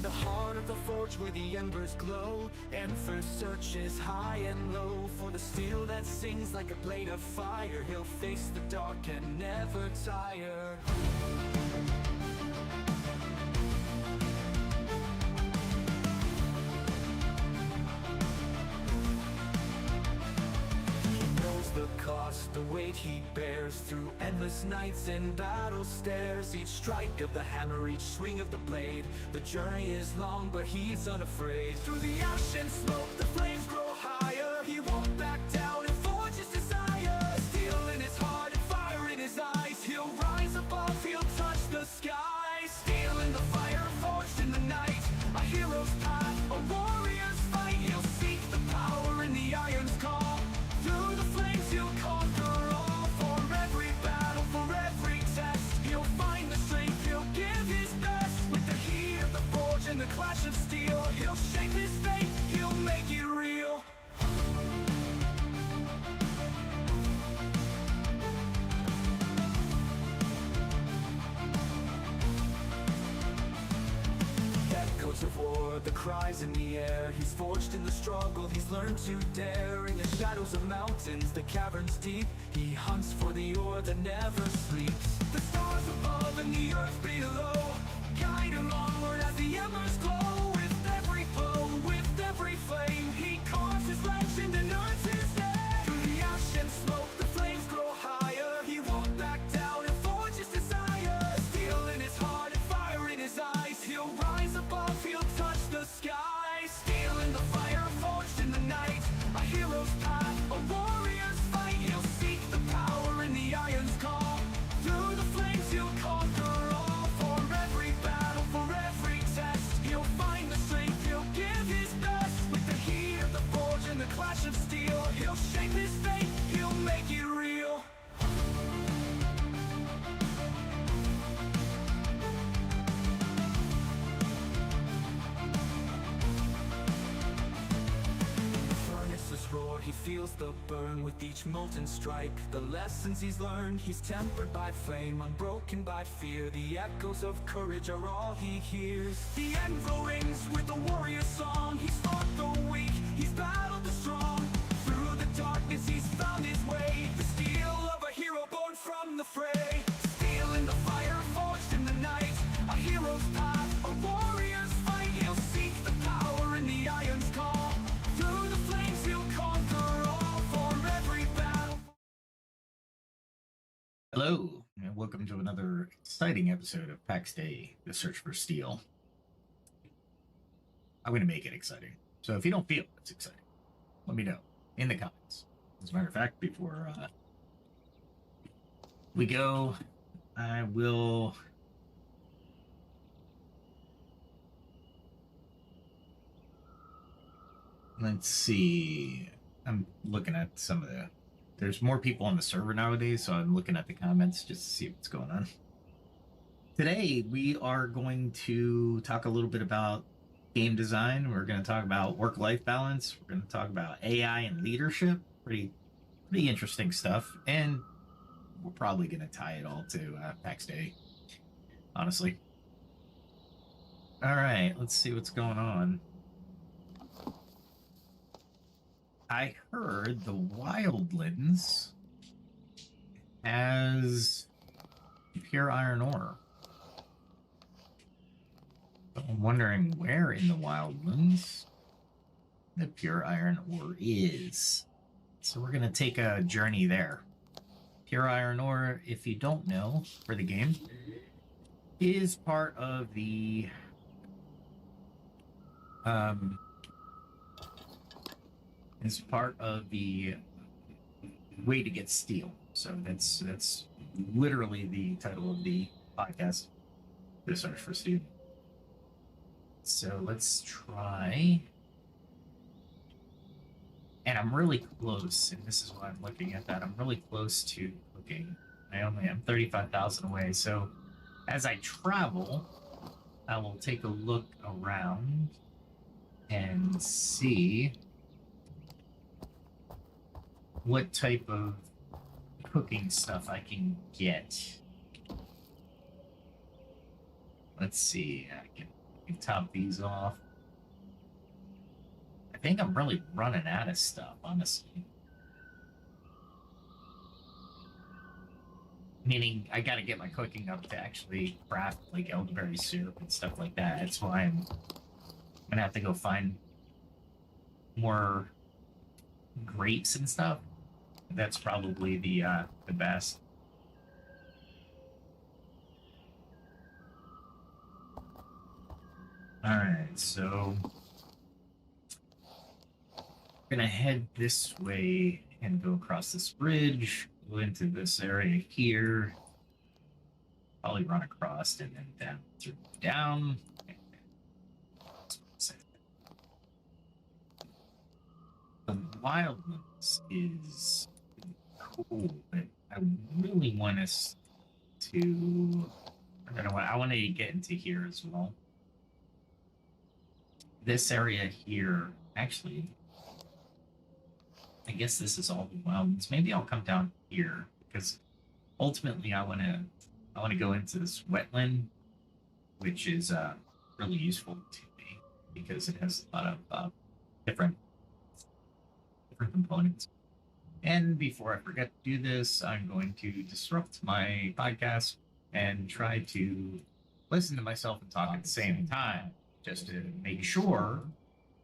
In the heart of the forge where the embers glow, Emphyr searches high and low for the steel that sings like a blade of fire. He'll face the dark and never tire. The cost, the weight he bears through endless nights and battle stares. Each strike of the hammer, each swing of the blade. The journey is long, but he's unafraid. Through the ash and smoke, the flames grow higher. He won't back down and forge his desire. Steel in his heart and fire in his eyes. He'll rise above, he'll touch the sky. Steel in the fire, forged in the night. A hero's path, a warrior's fight. He'll seek the power in the iron's call. Through the flames he'll conquer all. For every battle, for every test, he'll find the strength, he'll give his best. With the heat of the forge and the clash of steel, he'll shape his fate, he'll make it real. Echoes of war, the cries in the air. He's forged in the struggle, he's learned to dare. In the shadows of mountains, the caverns deep, he hunts for the ore that never sleeps. The stars above and the earth below guide him onward as the embers glow. With every blow, with every flame, he carves his legend and earns his name. Through the ash and smoke, the flames grow higher. He won't back down and forge his desire. Steel in his heart and fire in his eyes. He'll rise above, he'll touch the sky. Steel in the fire, forged in the night. A hero's path, a warrior's fight. He'll seek the power in the iron's call. Through the flames he'll conquer all. For every battle, for every test, he'll find the strength, he'll give his best. With the heat of the forge and the clash of steel, he'll shape his fate, he'll make it real. Roar, he feels the burn with each molten strike. The lessons he's learned, he's tempered by flame, unbroken by fear. The echoes of courage are all he hears. The anvil rings with the warrior song. He's fought the weak, he's battled the strong. Through the darkness he's found his way. The steel of a hero born from the fray. Steel in the fire, forged in the night. A hero's path, a warrior's fight. He'll seek the power in the iron's call. Through the flames he'll conquer all. For every battle. Hello, and welcome to another exciting episode of Pax Dei, The Search for Steel. I'm going to make it exciting. So if you don't feel it's exciting, let me know in the comments. As a matter of fact, before we go, I will... Let's see. I'm looking at some of the... There's more people on the server nowadays, so I'm looking at the comments just to see what's going on. Today, we are going to talk a little bit about game design. We're going to talk about work-life balance. We're going to talk about AI and leadership. Pretty interesting stuff. And we're probably going to tie it all to Pax Dei, honestly. All right, let's see what's going on. I heard the Wildlands has pure iron ore. I'm wondering where in the Wildlands the pure iron ore is. So we're going to take a journey there. Pure iron ore, if you don't know, for the game, is part of the way to get steel. So that's literally the title of the podcast, The Search for Steel. So let's try. And I'm really close, and this is why I'm looking at that. I'm really close to cooking. I only am 35,000 away. So as I travel, I will take a look around and see what type of cooking stuff I can get. Let's see. I can can top these off. I think I'm really running out of stuff, honestly. Meaning, I gotta get my cooking up to actually craft like elderberry syrup and stuff like that. That's why I'm gonna have to go find more grapes and stuff. That's probably the best. All right, so we're gonna head this way and go across this bridge, go into this area here, probably run across and then down through down. The wildness is cool, but I really want us to. I want to get into here as well. This area here, actually, I guess this is all the wildness. Maybe I'll come down here because ultimately I want to go into this wetland, which is really useful to me because it has a lot of different components. And before I forget to do this, I'm going to disrupt my podcast and try to listen to myself and talk at the same time, just to make sure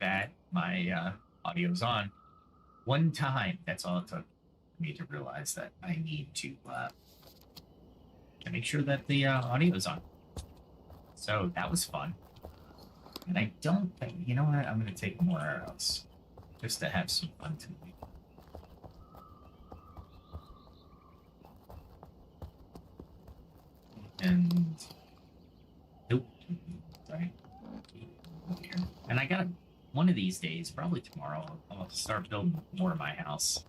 that my audio is on. One time, that's all it took me to realize that I need to make sure that the audio is on. So that was fun. And I don't think, you know what, I'm going to take more arrows just to have some fun tonight. And nope, sorry. And I got one of these days, probably tomorrow, I'll have to start building more of my house.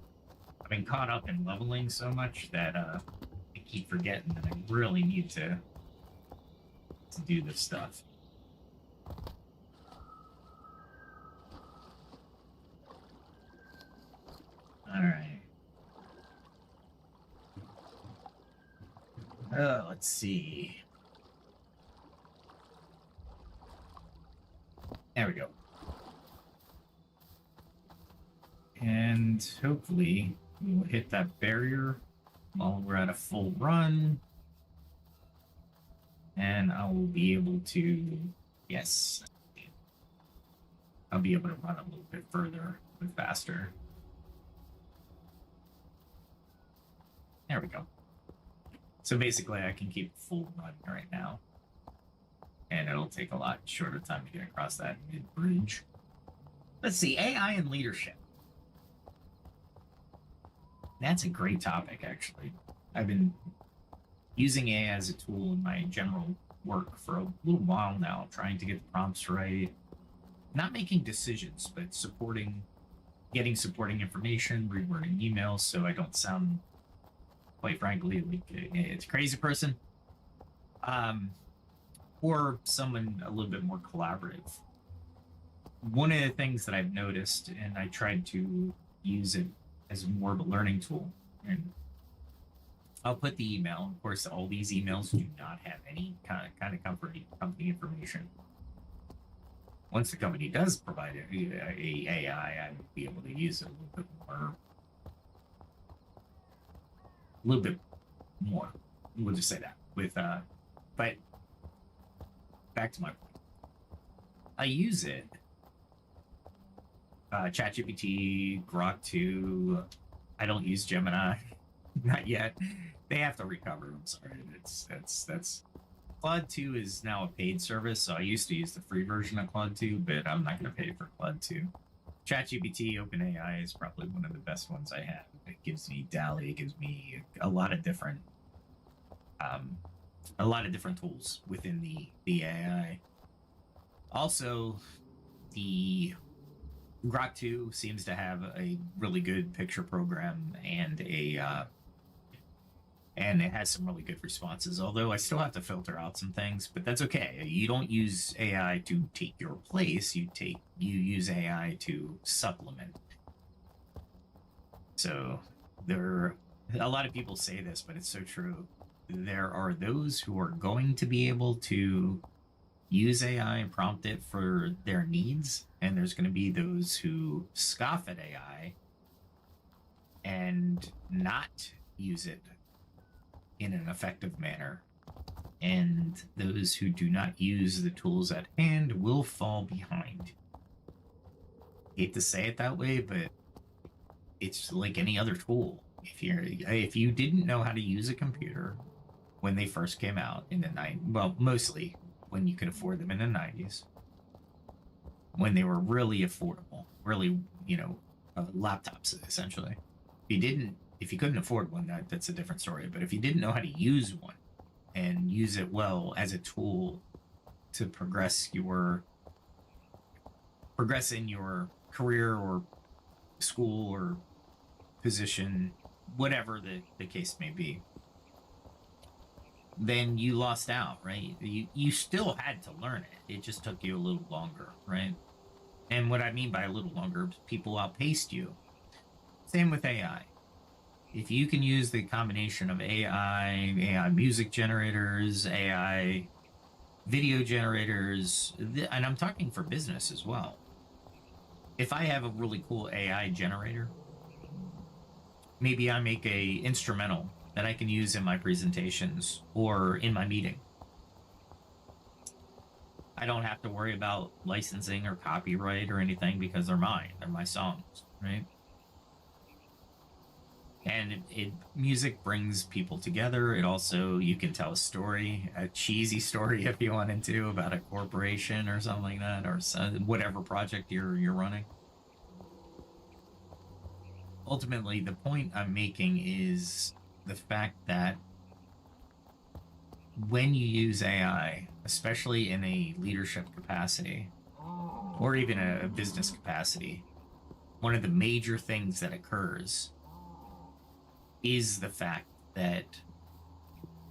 I've been caught up in leveling so much that I keep forgetting that I really need to do this stuff. All right. Let's see. There we go. And hopefully we'll hit that barrier while we're at a full run. And I will be able to, yes, I'll be able to run a little bit further, a bit faster. There we go. So basically I can keep full run right now. And it'll take a lot shorter time to get across that mid-bridge. Let's see, AI and leadership. That's a great topic, actually. I've been using AI as a tool in my general work for a little while now, trying to get the prompts right. Not making decisions, but getting supporting information, rewording emails so I don't sound, quite frankly, like it's a crazy person. Or someone a little bit more collaborative. One of the things that I've noticed, and I tried to use it as more of a learning tool, and I'll put the email. Of course, all these emails do not have any kind of company information. Once the company does provide a AI, I will be able to use it a little bit more. We'll just say that with but back to my point. I use it. ChatGPT, Grok 2. I don't use Gemini, not yet. They have to recover. I'm sorry. That's Claude 2 is now a paid service, so I used to use the free version of Claude 2, but I'm not going to pay for Claude 2. ChatGPT, OpenAI is probably one of the best ones I have. It gives me DALL-E, it gives me a lot of different tools within the AI. Also, the Grok 2 seems to have a really good picture program and and it has some really good responses. Although I still have to filter out some things, but that's okay. You don't use AI to take your place. You use AI to supplement. So a lot of people say this, but it's so true. There are those who are going to be able to use AI and prompt it for their needs, and there's going to be those who scoff at AI and not use it in an effective manner. And those who do not use the tools at hand will fall behind. Hate to say it that way, but it's like any other tool. If you didn't know how to use a computer when they first came out in the 90s, well, mostly when you could afford them in the 90s, when they were really affordable, really, laptops essentially. If you couldn't afford one, that's a different story. But if you didn't know how to use one and use it well as a tool to progress in your career or school or position, whatever the case may be, then you lost out, right? You still had to learn it. It just took you a little longer, right? And what I mean by a little longer, people outpaced you. Same with AI. If you can use the combination of AI music generators, AI video generators, and I'm talking for business as well. If I have a really cool AI generator, maybe I make a instrumental that I can use in my presentations or in my meeting. I don't have to worry about licensing or copyright or anything because they're mine. They're my songs, right? And music brings people together. It also, you can tell a story, a cheesy story if you wanted to, about a corporation or something like that, or whatever project you're running. Ultimately, the point I'm making is the fact that when you use AI, especially in a leadership capacity or even a business capacity, one of the major things that occurs is the fact that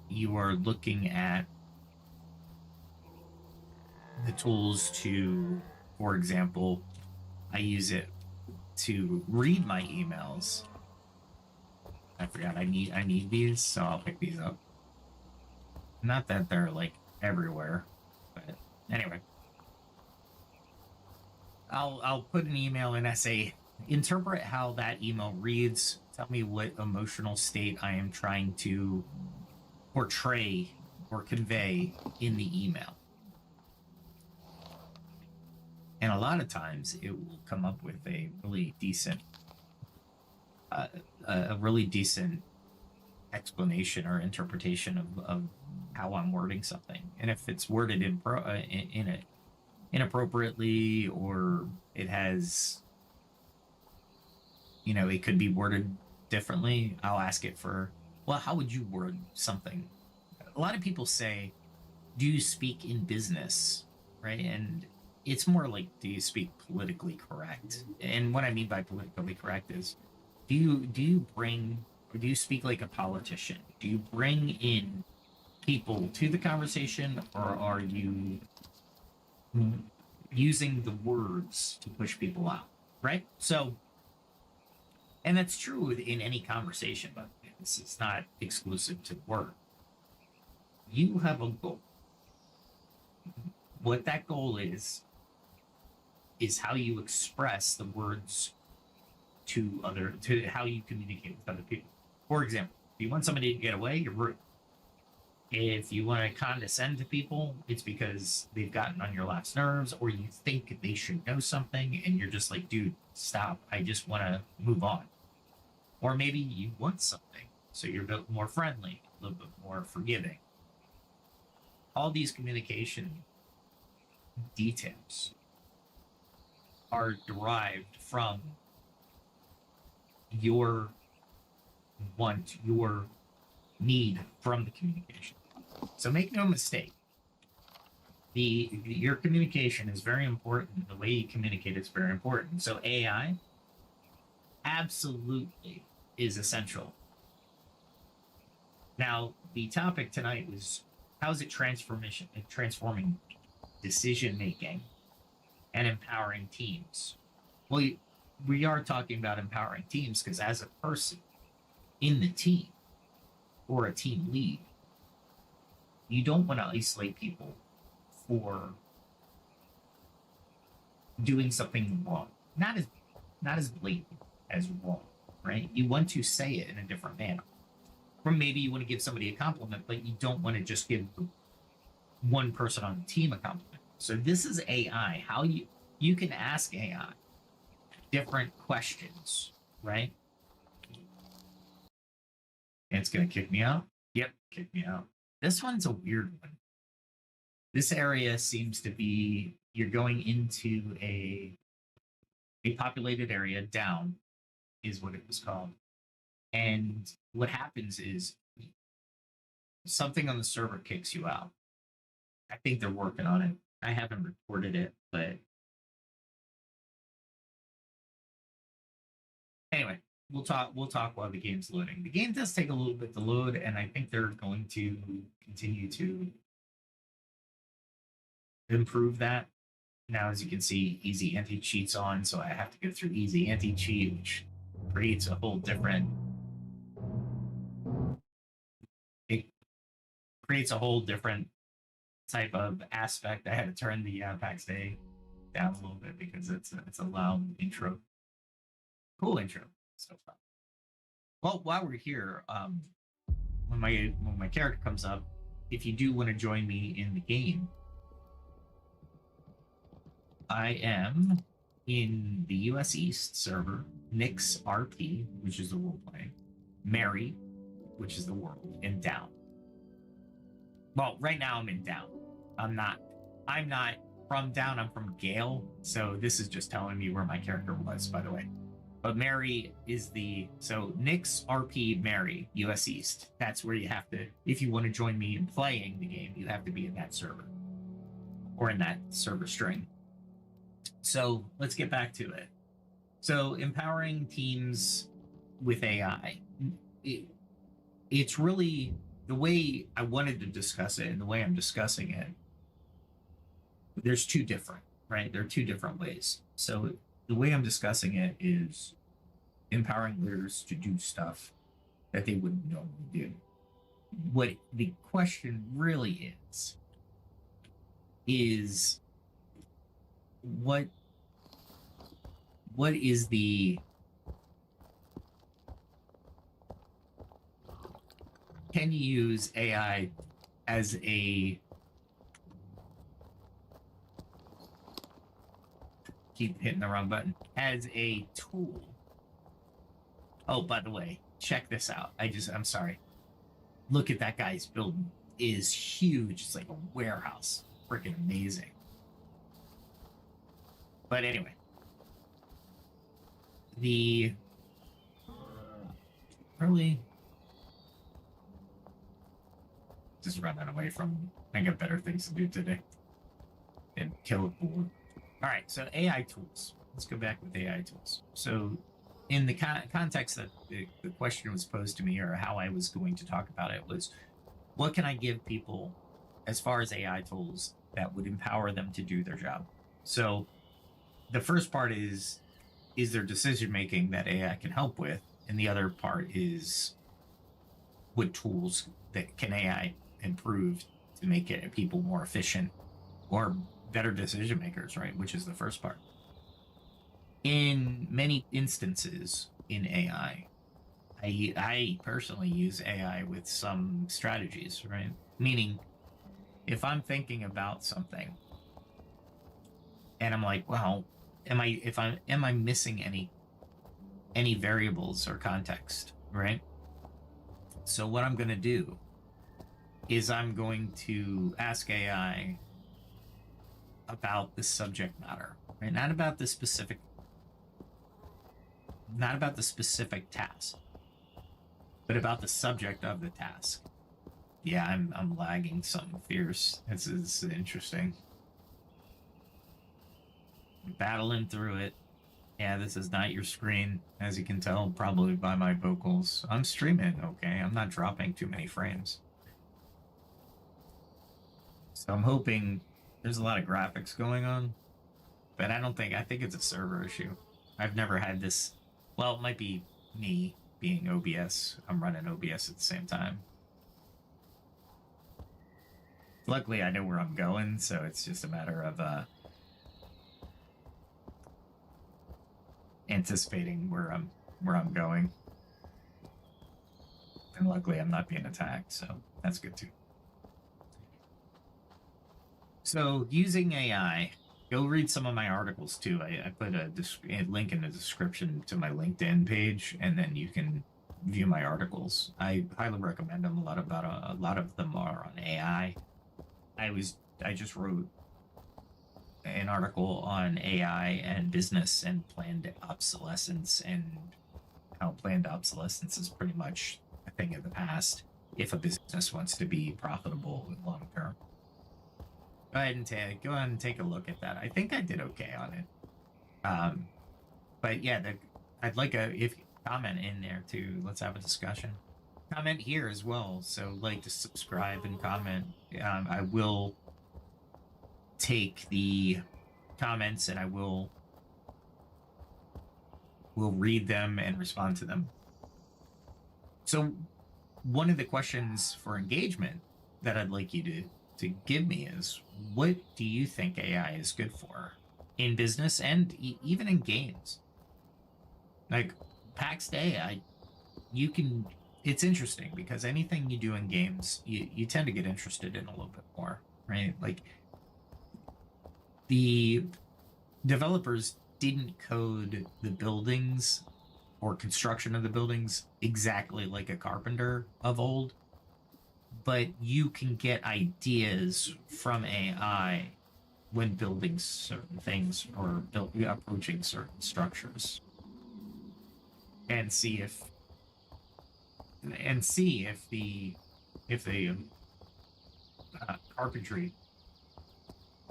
you are looking at the tools to, for example, I use it to read my emails. I forgot I need these, so I'll pick these up. Not that they're like everywhere, but anyway. I'll put an email in, I say, interpret how that email reads. Tell me what emotional state I am trying to portray or convey in the email. And a lot of times it will come up with a really decent explanation or interpretation of how I'm wording something. And if it's worded inappropriately, or it has, it could be worded differently, I'll ask it for, well, how would you word something? A lot of people say, do you speak in business, right? And it's more like, do you speak politically correct? And what I mean by politically correct is, do you speak like a politician? Do you bring in people to the conversation, or are you using the words to push people out, right? So, and that's true in any conversation, but it's not exclusive to work. You have a goal. What that goal is how you express the words to how you communicate with other people. For example, if you want somebody to get away, you're rude. If you want to condescend to people, it's because they've gotten on your last nerves, or you think they should know something, and you're just like, dude, stop. I just want to move on. Or maybe you want something, so you're a bit more friendly, a little bit more forgiving. All these communication details are derived from your want, your need from the communication. So make no mistake, your communication is very important. The way you communicate is very important. So AI absolutely is essential. Now, the topic tonight was, how is it transforming decision making and empowering teams? Well, we are talking about empowering teams because as a person in the team or a team lead, you don't want to isolate people for doing something wrong. Not as blatant as wrong, right? You want to say it in a different manner. Or maybe you want to give somebody a compliment, but you don't want to just give one person on the team a compliment. So this is AI. How you can ask AI different questions, right? And it's gonna kick me out. Yep, kick me out. This one's a weird one. This area seems to be you're going into a populated area. Down is what it was called. And what happens is something on the server kicks you out. I think they're working on it. I haven't reported it, but anyway, we'll talk while the game's loading. The game does take a little bit to load, and I think they're going to continue to improve that. Now, as you can see, easy anti-cheat's on, so I have to go through easy anti-cheat, which creates a whole different type of aspect. I had to turn the Pax Dei down a little bit because it's a loud intro. Cool intro. So fun. Well, while we're here, when my character comes up, if you do want to join me in the game, I am in the US East server, Nyx RP, which is the role play, Mary, which is the world, and Down. Well, right now I'm in Down. I'm not from Down, I'm from Gale, so this is just telling me where my character was, by the way. But Mary is so Nyx RP Mary, US East. That's where you have to, if you want to join me in playing the game, you have to be in that server. Or in that server string. So let's get back to it. So empowering teams with AI. It's really the way I wanted to discuss it and the way I'm discussing it. There's two different, right? There are two different ways. So the way I'm discussing it is empowering leaders to do stuff that they wouldn't normally do. What the question really is what is the can you use AI as a keep hitting the wrong button as a tool? Oh, by the way, check this out. I'm sorry. Look at that guy's building. It is huge. It's like a warehouse. Freaking amazing. But anyway, really just running away from. I got better things to do today than kill a board. All right, so AI tools. Let's go back with AI tools. So, in the context that the question was posed to me, or how I was going to talk about it, was what can I give people as far as AI tools that would empower them to do their job? So, the first part is there decision making that AI can help with, and the other part is what tools that can AI improve to make it people more efficient or better decision makers, right? Which is the first part. In many instances in AI, I personally use AI with some strategies, right? Meaning, if I'm thinking about something and I'm like, well, am I missing any variables or context, right? So what I'm going to do is I'm going to ask AI about the subject matter, right? Not about the specific task, but about the subject of the task. Yeah, I'm lagging something fierce. This is interesting. Battling through it. Yeah, this is not your screen, as you can tell, probably by my vocals. I'm streaming, okay? I'm not dropping too many frames. So I'm hoping there's a lot of graphics going on, but I think it's a server issue. I've never had this. Well, it might be me being OBS. I'm running OBS at the same time. Luckily, I know where I'm going, so it's just a matter of anticipating where I'm going. And luckily, I'm not being attacked, so that's good too. So, using AI, go read some of my articles too. I put a link in the description to my LinkedIn page, and then you can view my articles. I highly recommend them. A lot of them are on AI. I just wrote an article on AI and business and planned obsolescence, and how planned obsolescence is pretty much a thing of the past if a business wants to be profitable long term. Go ahead and take a look at that. I think I did okay on it. But yeah, I'd like if comment in there too. Let's have a discussion. Comment here as well. So like to subscribe and comment. I will take the comments and I will read them and respond to them. So one of the questions for engagement that I'd like you to give me is, what do you think AI is good for in business and even in games? Like Pax Dei, it's interesting because anything you do in games, you tend to get interested in a little bit more, right? Like the developers didn't code the buildings or construction of the buildings exactly like a carpenter of old, but you can get ideas from AI when building certain things or approaching certain structures, and see if the carpentry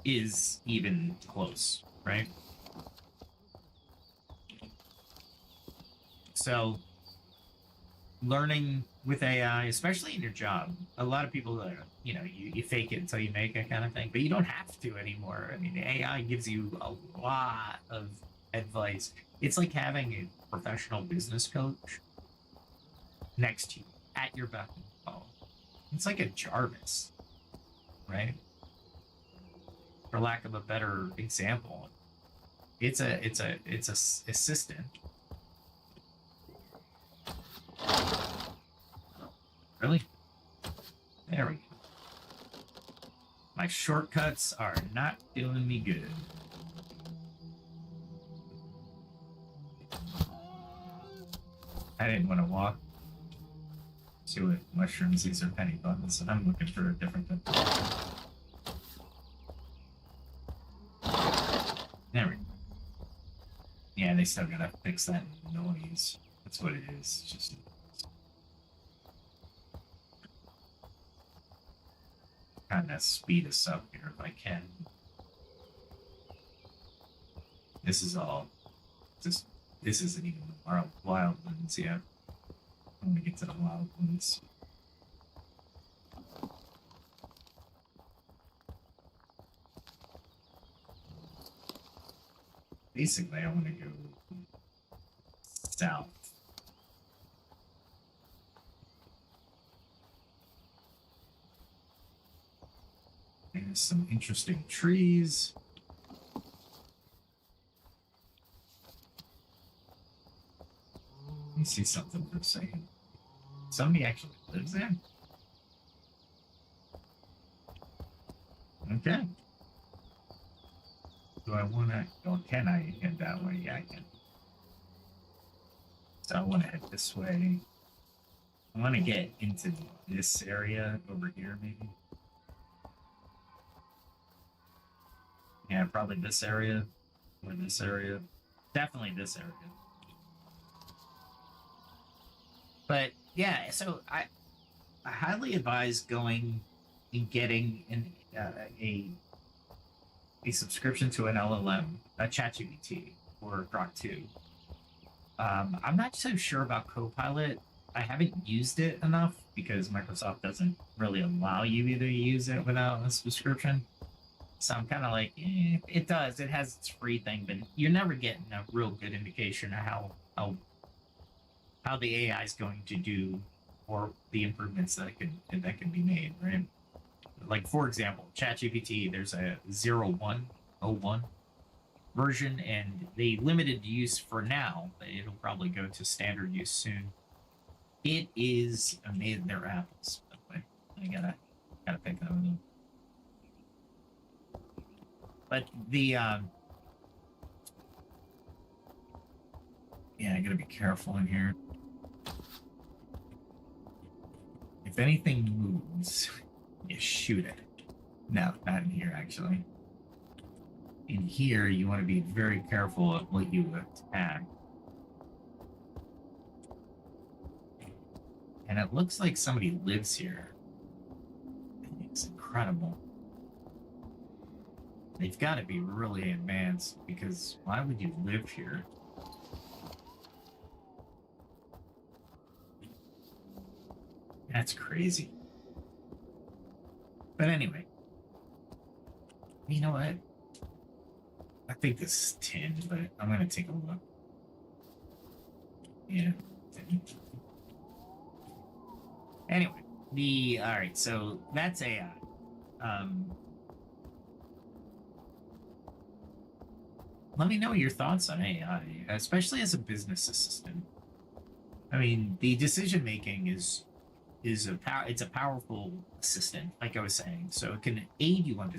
is even close, right? So learning with AI, especially in your job, a lot of people are, you fake it until you make it kind of thing, but you don't have to anymore. I mean, AI gives you a lot of advice. It's like having a professional business coach next to you at your beck and call. It's like a Jarvis, right? For lack of a better example, it's a assistant. Really? There we go. My shortcuts are not doing me good. I didn't want to walk. See what mushrooms, these are penny buttons, and I'm looking for a different thing. There we go. Yeah, they still gotta fix that noise. That's what it is. It's just kind of speed us up here if I can. This isn't even the wild ones yet. I'm gonna get to the wild ones. Basically, I want to go south. There's some interesting trees. Let me see something for a second. Somebody actually lives there? Okay. Do I want to... Oh, can I head that way? Yeah, I can. So I want to head this way. I want to get into this area over here, maybe. Yeah, probably this area. Or this area. Definitely this area. But yeah, so I highly advise going and getting a subscription to an LLM, a ChatGPT or Grok 2. I'm not so sure about Copilot. I haven't used it enough because Microsoft doesn't really allow you to use it without a subscription. So I'm kind of like, it does. It has its free thing, but you're never getting a real good indication of how the AI is going to do or the improvements that can be made, right? like for example, ChatGPT, there's a 0101 version, and they limited use for now, but it'll probably go to standard use soon. It is amazing. They're apples, by the way. I gotta pick them up. But the yeah, I gotta be careful in here. If anything moves, you shoot it. No, not in here actually. In here, you want to be very careful of what you attack. And it looks like somebody lives here. It's incredible. They've got to be really advanced, because why would you live here? That's crazy. But anyway. You know what? I think this is tin, but I'm going to take a look. Yeah. Anyway, all right, so that's AI. Let me know your thoughts on AI, especially as a business assistant. I mean, the decision making is it's a powerful assistant, like I was saying. So it can aid you on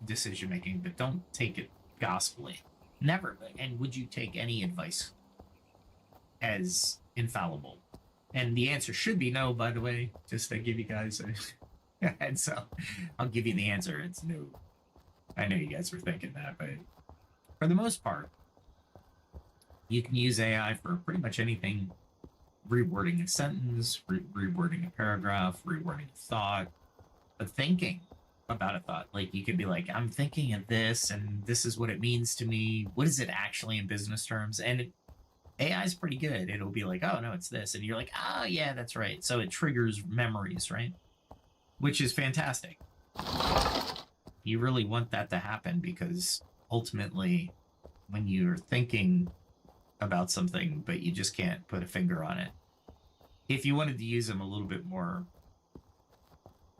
decision making, but don't take it gospelly. Never. And would you take any advice as infallible? And the answer should be no, by the way, just to give you guys a and so I'll give you the answer. It's no. I know you guys were thinking that, but for the most part, you can use AI for pretty much anything. Rewording a sentence, rewording a paragraph, rewording a thought, but thinking about a thought. Like you could be like, I'm thinking of this, and this is what it means to me. What is it actually in business terms? And AI is pretty good. It'll be like, oh no, it's this, and you're like, oh yeah, that's right. So it triggers memories, right? Which is fantastic. You really want that to happen, because ultimately, when you're thinking about something, but you just can't put a finger on it. If you wanted to use them a little bit more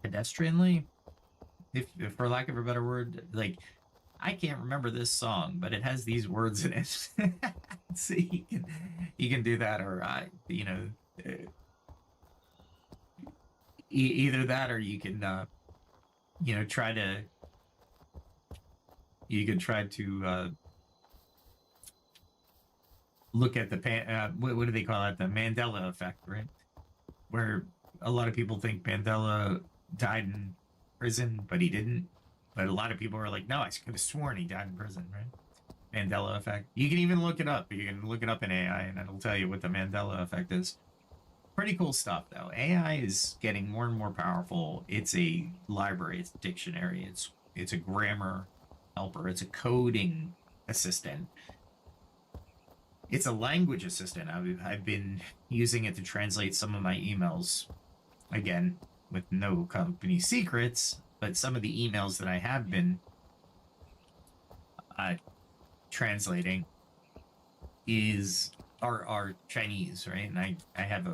pedestrianly, if for lack of a better word, like I can't remember this song, but it has these words in it. So you can do that, or you know, either that, or you can you know, try to look at the what do they call it? The Mandela effect, right? Where a lot of people think Mandela died in prison, but he didn't. But a lot of people are like, no, I could have sworn he died in prison, right? Mandela effect. You can even look it up. You can look it up in AI, and it'll tell you what the Mandela effect is. Pretty cool stuff, though. AI is getting more and more powerful. It's a library. It's a dictionary. It's a grammar helper. It's a coding assistant. It's a language assistant. I've been using it to translate some of my emails, again, with no company secrets, but some of the emails that I have been translating are Chinese, right? And I have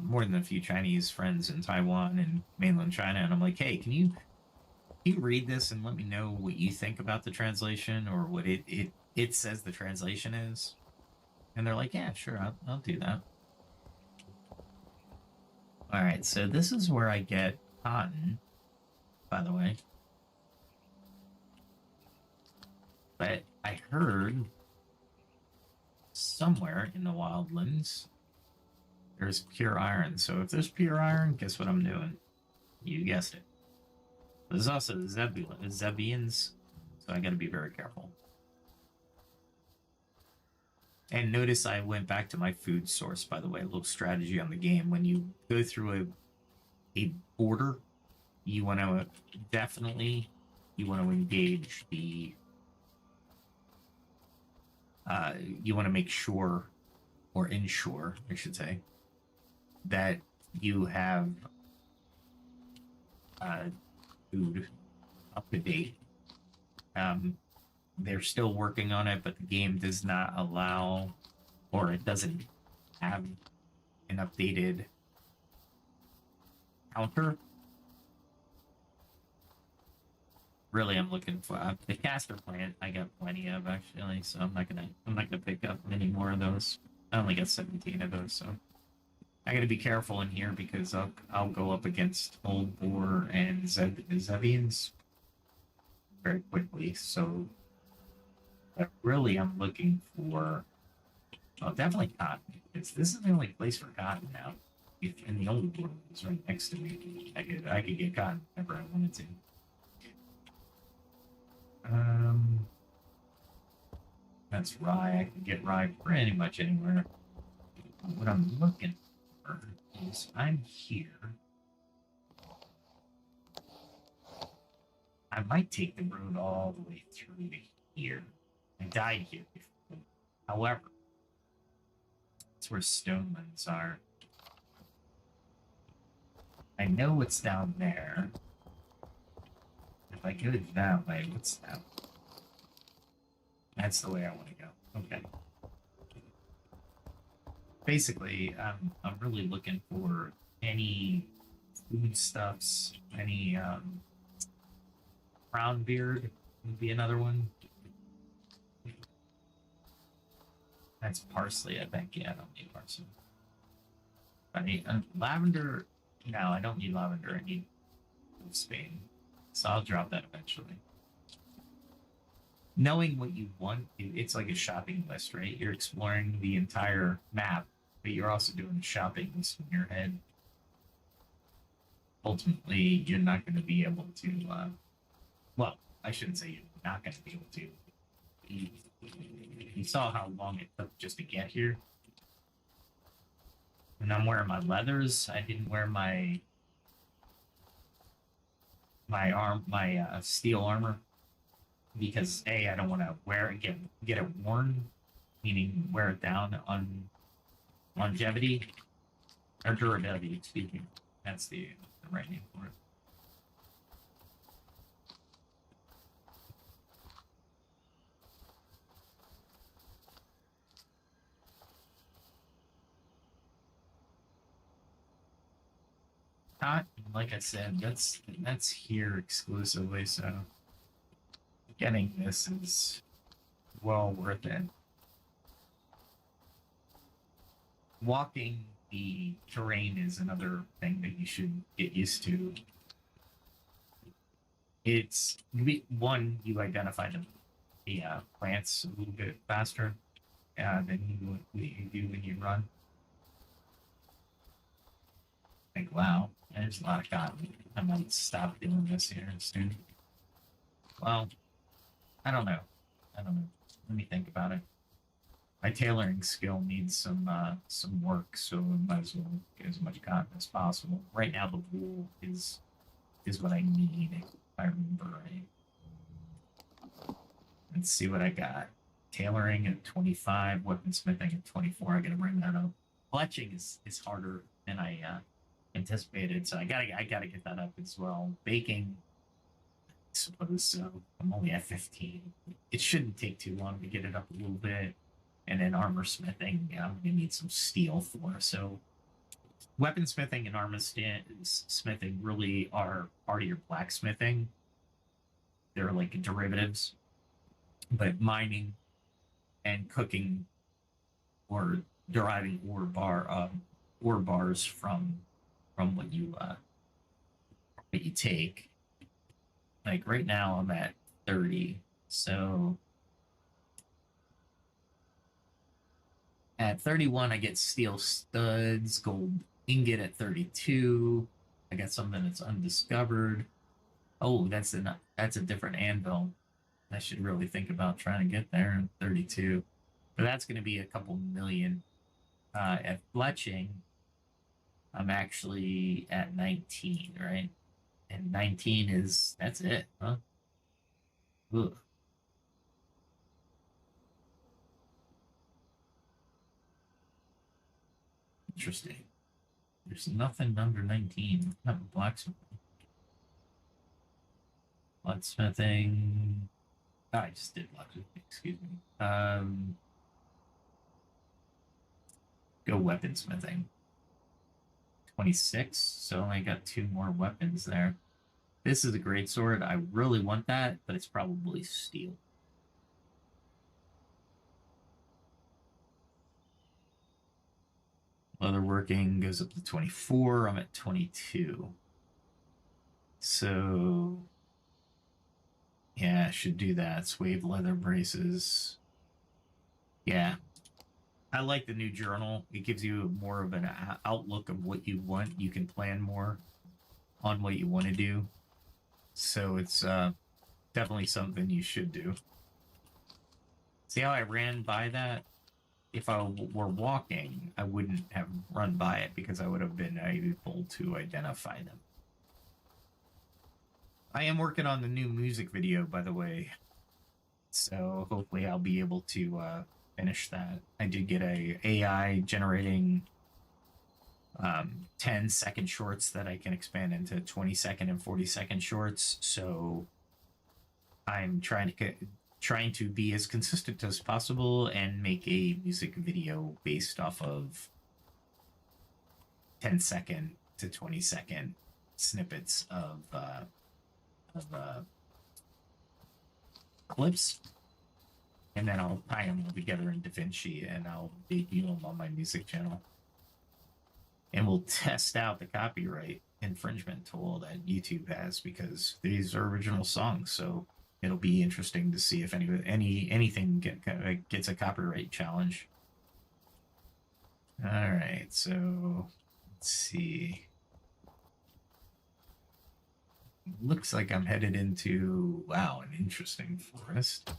more than a few Chinese friends in Taiwan and mainland China, and I'm like, hey, can you read this and let me know what you think about the translation, or what it says the translation is? And they're like, yeah, sure, I'll do that. All right, so this is where I get cotton, by the way. But I heard somewhere in the wildlands there's pure iron. So if there's pure iron, guess what I'm doing? You guessed it. There's also Zebians, so I gotta be very careful. And notice I went back to my food source, by the way. A little strategy on the game. When you go through a border, you want to definitely engage the you want to make sure, or ensure, I should say, that you have food up to date. They're still working on it, but the game does not allow, or it doesn't have an updated counter really I'm looking for the caster plant. I got plenty of actually, so I'm not gonna pick up many more of those. I only got 17 of those, so I got to be careful in here because I'll go up against Old Boar and Zevians very quickly. So but really, I'm looking for definitely cotton because this is the only place for cotton now. If in the Old World is right next to me, I could get cotton whenever I wanted to. Um, that's rye. I can get rye pretty much anywhere. What I'm looking for is I'm here. I might take the road all the way through to here. I died here before. However, that's where stonelands are. I know it's down there. If I go that way, what's that? That's the way I want to go. Okay. Basically, I'm really looking for any foodstuffs, any brown beard would be another one. That's parsley, I think. Yeah, I don't need parsley. I need lavender. No, I don't need lavender. I need Spain. So I'll drop that eventually. Knowing what you want, it's like a shopping list, right? You're exploring the entire map, but you're also doing a shopping list in your head. Ultimately, you're not going to be able to. Well, I shouldn't say you're not going to be able to. You saw how long it took just to get here. And I'm wearing my leathers. I didn't wear my steel armor because I don't want to wear it, get it worn, meaning wear it down on longevity or durability. Excuse me. That's the right name for it. Not like I said, that's here exclusively, so getting this is well worth it. Walking the terrain is another thing that you should get used to. It's one, you identify the plants a little bit faster than you do when you run. Like, wow, there's a lot of cotton. I might stop doing this here soon. Well, I don't know. Let me think about it. My tailoring skill needs some work, so I might as well get as much cotton as possible. Right now, the wool is what I need, if I remember right. Let's see what I got. Tailoring at 25, weaponsmithing at 24. I gotta bring that up. Fletching is harder than I anticipated, so I gotta get that up as well. Baking, I suppose so. I'm only at 15. It shouldn't take too long to get it up a little bit. And then armor smithing, I'm gonna need some steel for. So weaponsmithing and armor smithing really are part of your blacksmithing. They're like derivatives, but mining and cooking or deriving ore bars from what you take. Like right now, I'm at 30, so at 31, I get steel studs, gold ingot at 32. I got something that's undiscovered. Oh, that's a different anvil. I should really think about trying to get there in 32. But that's going to be a couple million. At fletching, I'm actually at 19, right? And 19 that's it, huh? Ugh. Interesting. There's nothing under 19. Not blacksmithing. Blacksmithing. Oh, I just did blacksmithing, excuse me. Go weaponsmithing. 26, so I got 2 more weapons there. This is a great sword. I really want that, but it's probably steel. Leatherworking goes up to 24. I'm at 22. So, yeah, should do that. Suede leather braces. Yeah. I like the new journal. It gives you more of an outlook of what you want. You can plan more on what you want to do. So it's definitely something you should do. See how I ran by that? If I were walking, I wouldn't have run by it because I would have been able to identify them. I am working on the new music video, by the way. So hopefully I'll be able to finish that. I did get a AI generating 10-second shorts that I can expand into 20-second and 40-second shorts. So I'm trying to be as consistent as possible and make a music video based off of 10-second to 20-second snippets of clips, and then I'll tie them all together in DaVinci and I'll debut them on my music channel. And we'll test out the copyright infringement tool that YouTube has because these are original songs, so it'll be interesting to see if anything gets a copyright challenge. All right, so let's see. Looks like I'm headed into, wow, an interesting forest.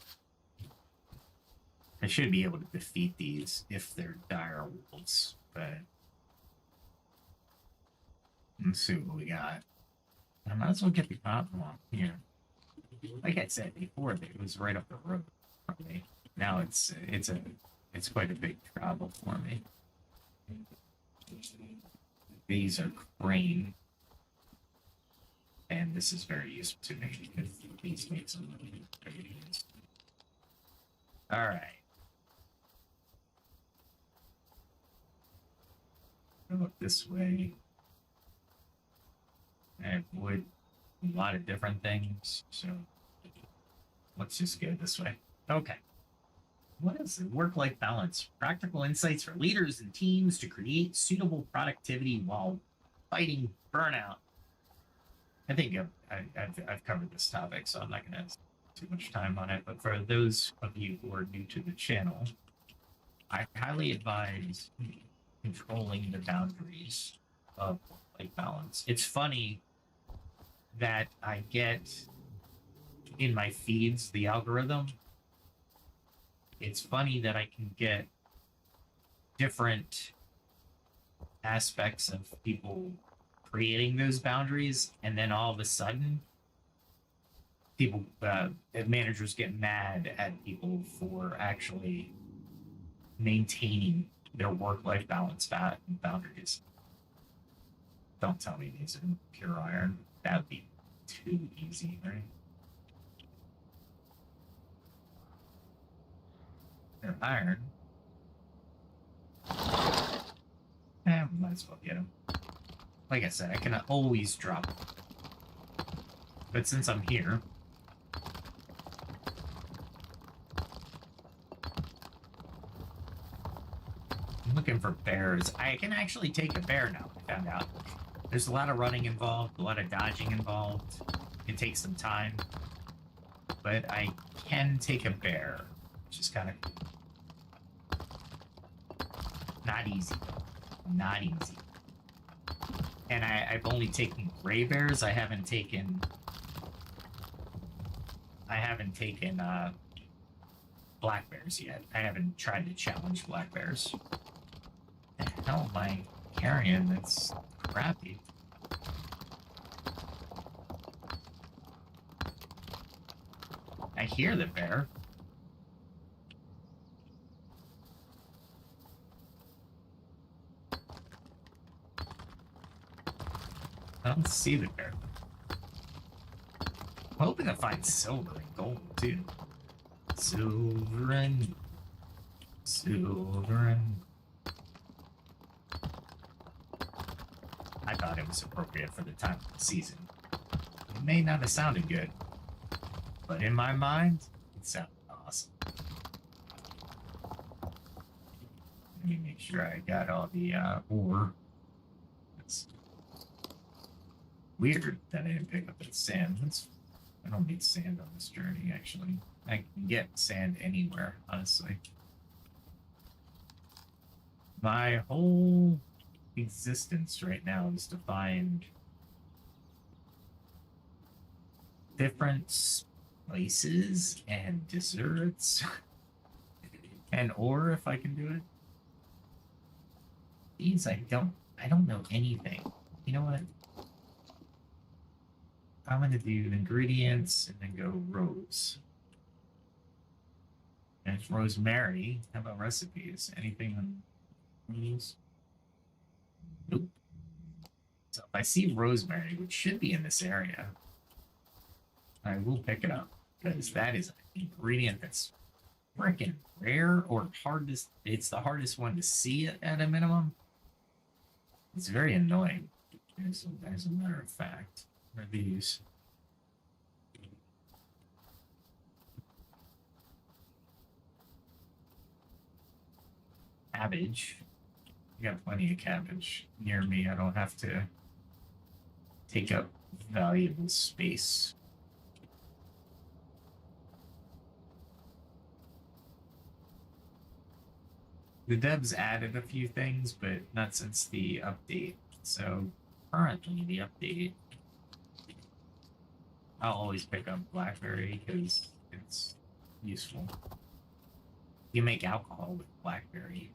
I should be able to defeat these if they're dire wolves, but let's see what we got. I might as well get the cotton one here. Like I said before, it was right up the road from me. Now it's quite a big travel for me. These are crane, and this is very useful to me because these make some money. All right. Go up this way. I have wood, a lot of different things, so let's just go this way. Okay. What is it? Work-life balance. Practical insights for leaders and teams to create suitable productivity while fighting burnout. I think I've covered this topic, so I'm not going to spend too much time on it. But for those of you who are new to the channel, I highly advise controlling the boundaries of work-life balance. It's funny that I get in my feeds the algorithm. It's funny that I can get different aspects of people creating those boundaries, and then all of a sudden people managers get mad at people for actually maintaining their work-life balance boundaries. Don't tell me these are pure iron. That'd be too easy, right? They're iron. Might as well get them. Like I said, I can always drop them. But since I'm here, I'm looking for bears. I can actually take a bear now, I found out. There's a lot of running involved, a lot of dodging involved. It can take some time. But I can take a bear, which is kind of cool. Not easy, though. Not easy. And I've only taken gray bears. I haven't taken black bears yet. I haven't tried to challenge black bears. The hell am I carrying that's crappy? I hear the bear. I don't see the bear. I'm hoping to find silver and gold too. Silver and I thought it was appropriate for the time of the season. It may not have sounded good, but in my mind, it sounded awesome. Let me make sure I got all the ore. It's weird that I didn't pick up that sand. I don't need sand on this journey, actually. I can get sand anywhere, honestly. My whole existence right now is to find different spices and desserts and ore if I can do it. These I don't know anything. You know what? I'm gonna do ingredients and then go rose. And it's rosemary. How about recipes? Anything on these? Nope. So if I see rosemary, which should be in this area, I will pick it up because that is an ingredient that's freaking rare or hardest. It's the hardest one to see at a minimum. It's very annoying. As a matter of fact, what are these? Cabbage. I got plenty of cabbage near me. I don't have to take up valuable space. The devs added a few things, but not since the update. So currently the update, I'll always pick up blackberry because it's useful. You make alcohol with blackberry.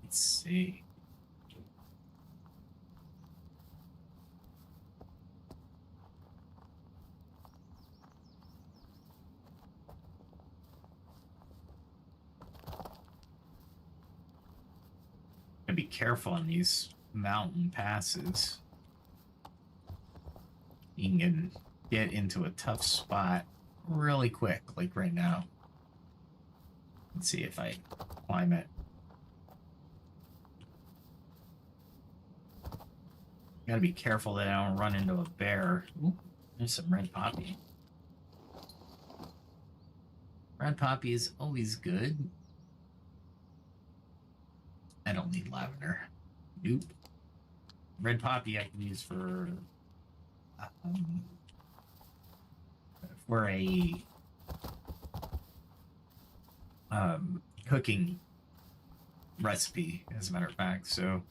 Let's see. Gotta be careful on these mountain passes. You can get into a tough spot really quick, like right now. Let's see if I climb it. Gotta be careful that I don't run into a bear. Ooh, there's some red poppy. Red poppy is always good. I don't need lavender. Nope. Red poppy I can use for a cooking recipe, as a matter of fact. So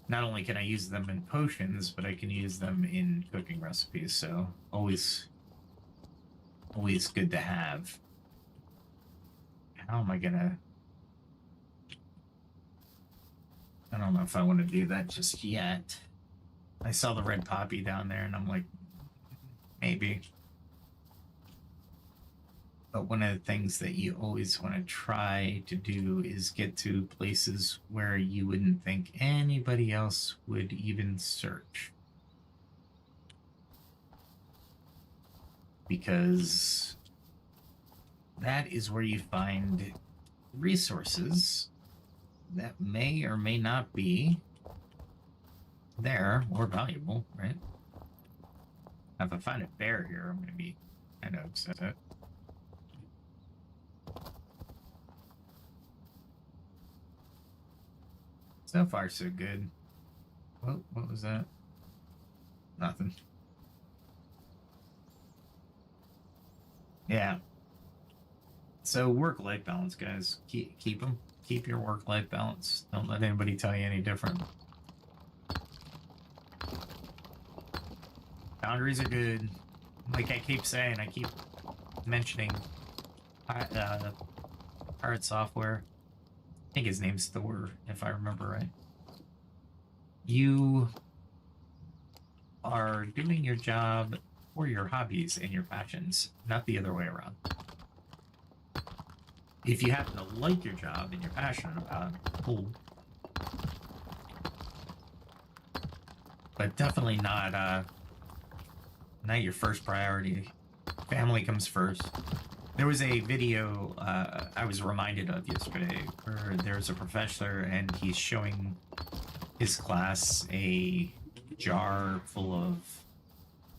not only can I use them in potions, but I can use them in cooking recipes. So always good to have. How am I gonna? I don't know if I want to do that just yet. I saw the red poppy down there and I'm like, maybe. But one of the things that you always want to try to do is get to places where you wouldn't think anybody else would even search. Because that is where you find resources that may or may not be there or valuable, right? If I find a bear here, I'm going to be kind of upset. So far, so good. What was that? Nothing. Yeah. So work-life balance, guys. Keep them. Keep your work-life balance. Don't let anybody tell you any different. Boundaries are good. Like I keep saying, I keep mentioning Pirate Software. I think his name's Thor, if I remember right. You are doing your job for your hobbies and your passions, not the other way around. If you happen to like your job and you're passionate about it, cool. But definitely not your first priority. Family comes first. There was a video I was reminded of yesterday where there's a professor and he's showing his class a jar full of,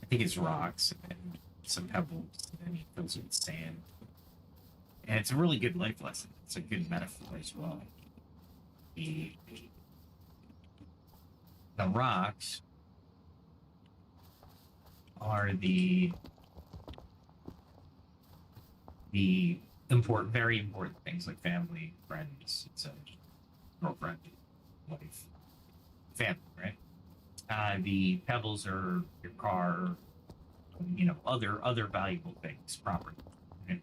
I think it's rocks and some pebbles, and then he fills it with sand. And it's a really good life lesson. It's a good metaphor as well. The, the rocks are the important, very important things like family, friends, so girlfriend, wife, family, right? The pebbles are your car, other valuable things, property. Right?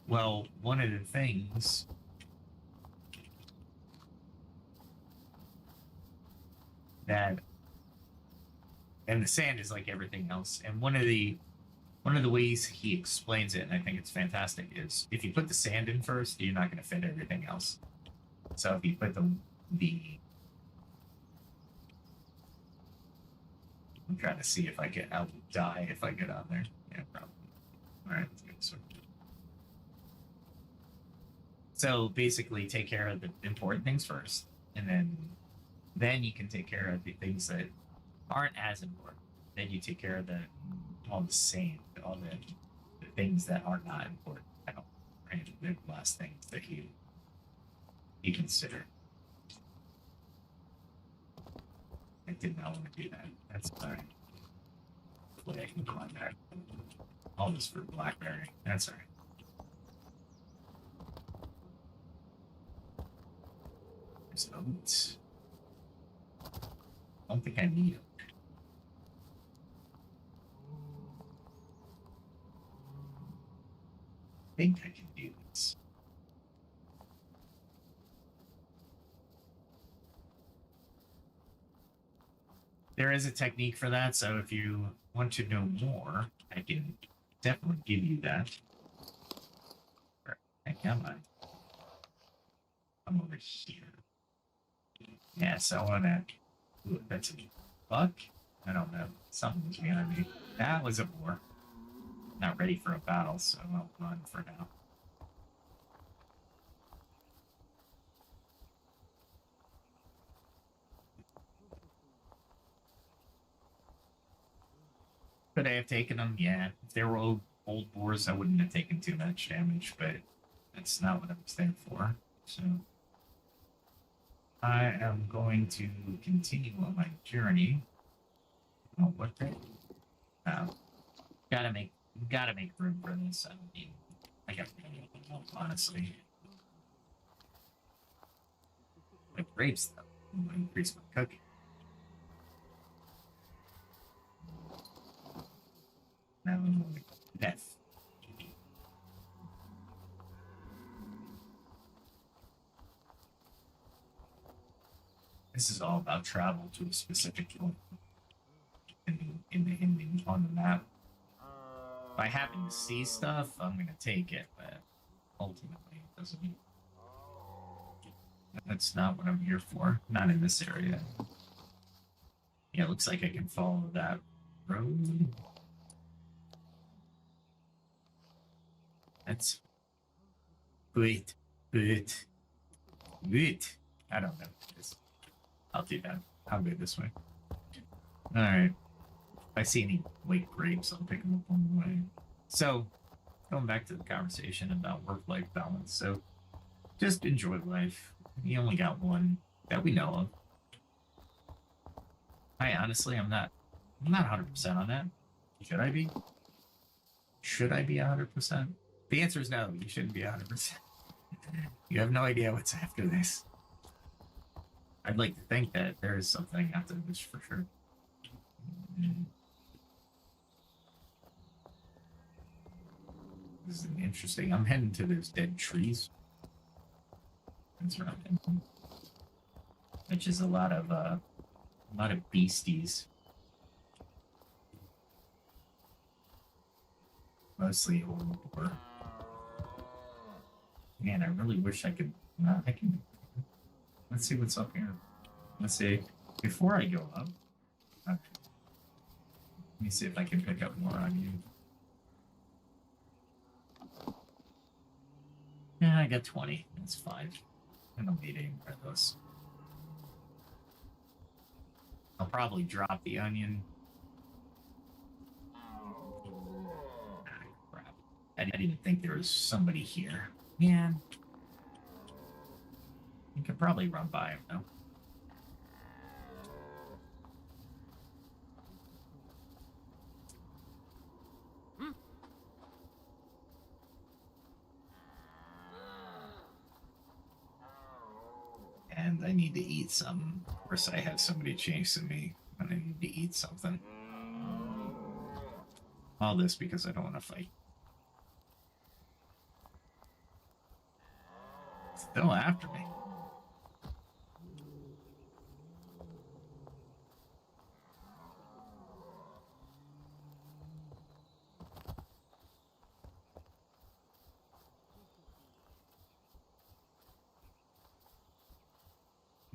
Well, one of the things that, and the sand is like everything else, and one of the ways he explains it, and I think it's fantastic, is if you put the sand in first, you're not going to fit everything else. So if you put the I'm trying to see if I'll die if I get on there. Yeah, probably. All right, let's get this one. So basically, take care of the important things first, and then you can take care of the things that aren't as important. Then you take care of all the sand, all the things that are not important at all. Right? The last things that you consider. I did not want to do that. That's all right. Hopefully I can climb back. All this for blackberry. That's all right. There's oats. I don't think I need them. I think I can do this. There is a technique for that, so if you want to know more, I can definitely give you that. Where the heck am I? I'm over here. Yeah, so I want to... Ooh, that's a buck? I don't know. Something was behind me. That was a boar. Not ready for a battle, so I'll run for now. Could I have taken them? Yeah. If they were old boars, I wouldn't have taken too much damage, but that's not what I was there for. So I am going to continue on my journey. Oh, what the? Gotta make room for this. I mean, I got honestly. My grapes though. I'm gonna increase my cooking. Now I'm going to death. This is all about travel to a specific point on the map. If I happen to see stuff, I'm gonna take it, but ultimately it doesn't. That's not what I'm here for. Not in this area. Yeah, it looks like I can follow that road. That's good. I don't know. I'll do that. I'll go this way. All right. If I see any white grapes, I'll pick them up on the way. So, going back to the conversation about work-life balance. So, just enjoy life. You only got one that we know of. I'm not 100% on that. Should I be? Should I be 100%? The answer is no. You shouldn't be 100%. You have no idea what's after this. I'd like to think that there is something after this for sure. This is interesting. I'm heading to those dead trees. That's where I'm heading. Which is a lot of beasties. Mostly old boar. Man, I really wish I could. I can. Let's see what's up here. Let's see. Before I go up, let me see if I can pick up more on you. Yeah, I got 20. That's fine. I don't need any more of those. I'll probably drop the onion. Ah, crap. I didn't think there was somebody here. Man. You could probably run by him, though. And I need to eat some. Of course, I have somebody chasing me when I need to eat something. All this because I don't want to fight. Still after me.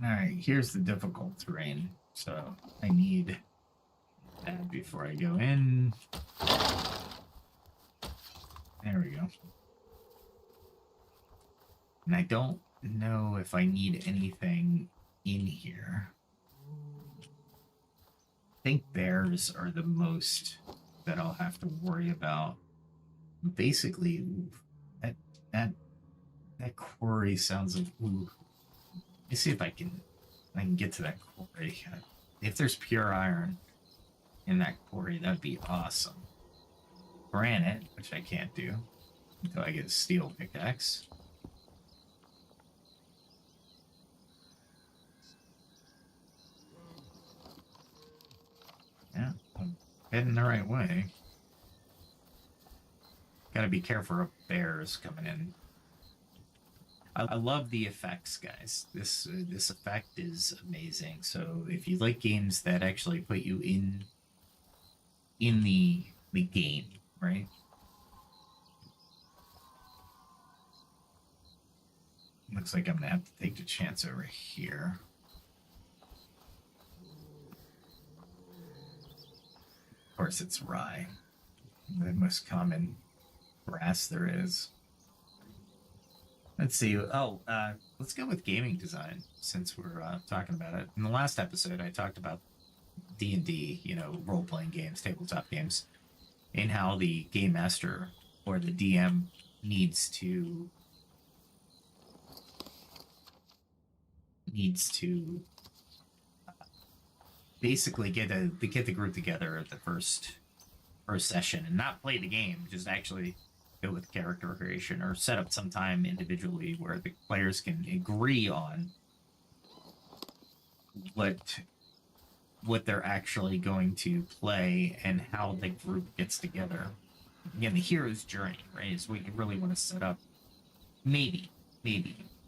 Alright, here's the difficult terrain. So I need that before I go in. There we go. And I don't know if I need anything in here. I think bears are the most that I'll have to worry about. Basically, that quarry sounds like, ooh. Let me see if I can get to that quarry. If there's pure iron in that quarry, that'd be awesome. Granite, which I can't do until I get a steel pickaxe. Yeah, I'm heading the right way. Gotta be careful of bears coming in. I love the effects, guys. This effect is amazing. So if you like games that actually put you in the game, right? Looks like I'm gonna have to take the chance over here. Of course, it's rye, the most common grass there is. Let's see. Oh, let's go with gaming design since we're talking about it. In the last episode, I talked about D&D, role-playing games, tabletop games, and how the game master or the DM needs to basically get the group together at the first session and not play the game, just actually go with character creation or set up some time individually where the players can agree on what they're actually going to play and how the group gets together. Again, the hero's journey, right, is what you really want to set up. Maybe,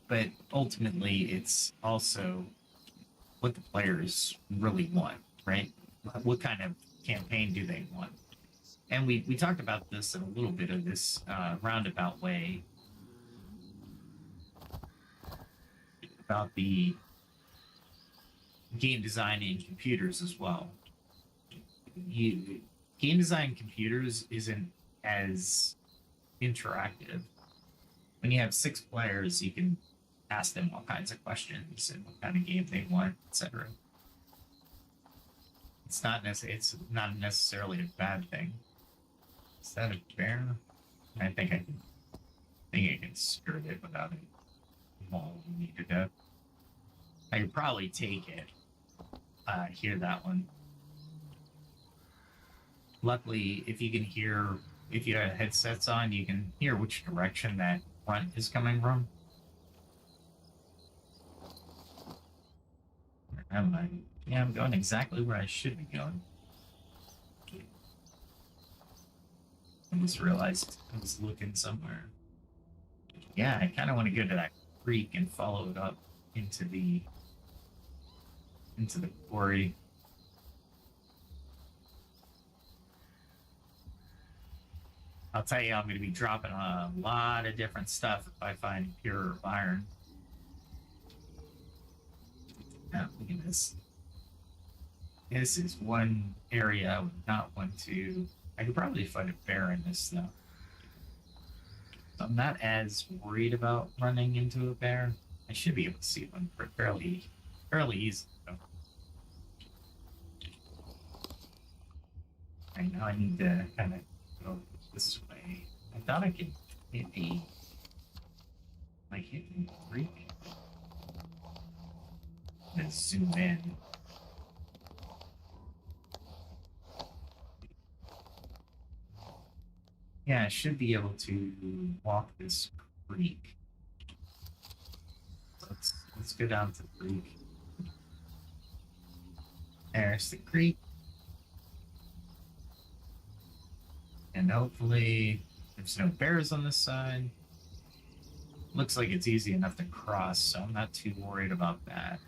but ultimately it's also what the players really want, right? What kind of campaign do they want? And we talked about this in a little bit of this roundabout way about the game design in computers as well. Game design in computers isn't as interactive. When you have 6 players, you can ask them all kinds of questions and what kind of game they want, etc. It's not necessarily a bad thing. Is that a bear? I think I can skirt it without it mauling me to death. I could probably take it. Hear that one. Luckily, if you have headsets on, you can hear which direction that front is coming from. Where am I? Yeah, I'm going exactly where I should be going. I just realized I was looking somewhere. Yeah, I kind of want to go to that creek and follow it up into the quarry. I'll tell you, I'm going to be dropping a lot of different stuff if I find pure iron. Now, look at this. This is one area I would not want to. I could probably fight a bear in this, though. So I'm not as worried about running into a bear. I should be able to see one fairly easily, though. Right now I need to kind of go this way. I thought I could hit a like hit a creek. Then zoom in. Yeah, I should be able to walk this creek. Let's go down to the creek. There's the creek. And hopefully there's no bears on this side. Looks like it's easy enough to cross, so I'm not too worried about that.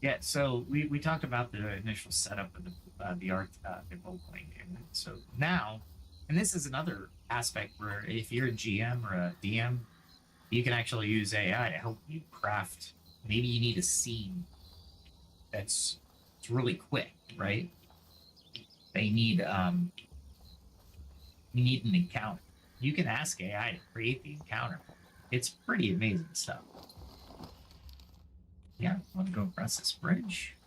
Yeah, so we talked about the initial setup of the art the role-playing game. So now, and this is another aspect where if you're a GM or a DM, you can actually use AI to help you craft. Maybe you need a scene that's it's really quick, right? They need you need an encounter. You can ask AI to create the encounter for you. It's pretty amazing stuff. Yeah, want to go across this bridge.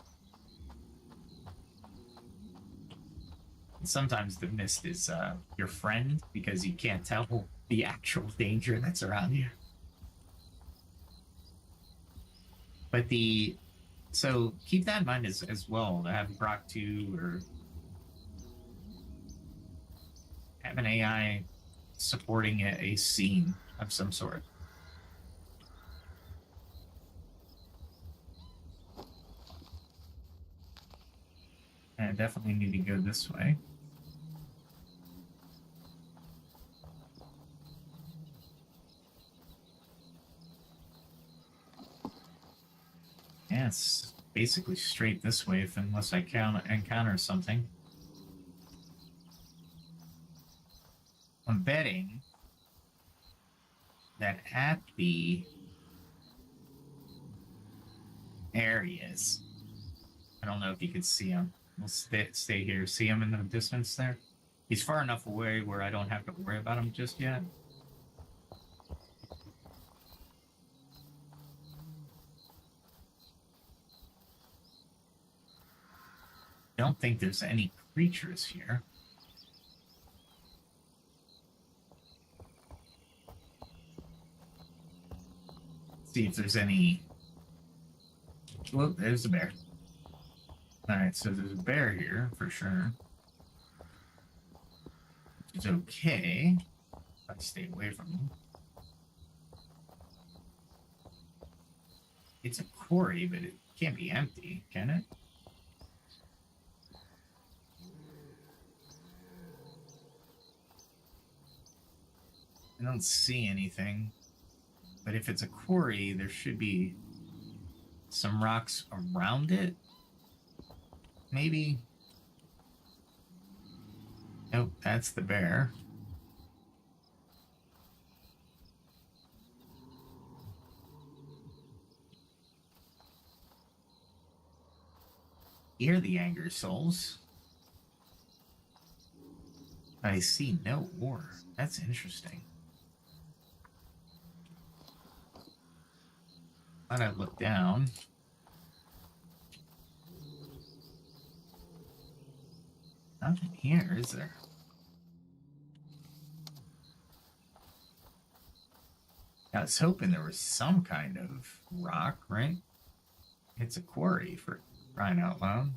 And sometimes the mist is your friend because you can't tell the actual danger that's around you. But so keep that in mind as well, to have Grok 2 or have an AI supporting a scene of some sort. And I definitely need to go this way. Yeah, it's basically straight this way unless I encounter something. I'm betting that at the areas, I don't know if you can see him. We'll stay here. See him in the distance there? He's far enough away where I don't have to worry about him just yet. I don't think there's any creatures here. See if there's any. Well, there's a bear. All right, so there's a bear here for sure. It's okay if I stay away from him. It's a quarry, but it can't be empty, can it? I don't see anything. But if it's a quarry, there should be some rocks around it. Maybe. Nope, that's the bear. Hear the anger souls. I see no ore. That's interesting. Thought I'd look down. Nothing here, is there? I was hoping there was some kind of rock, right? It's a quarry for crying out loud.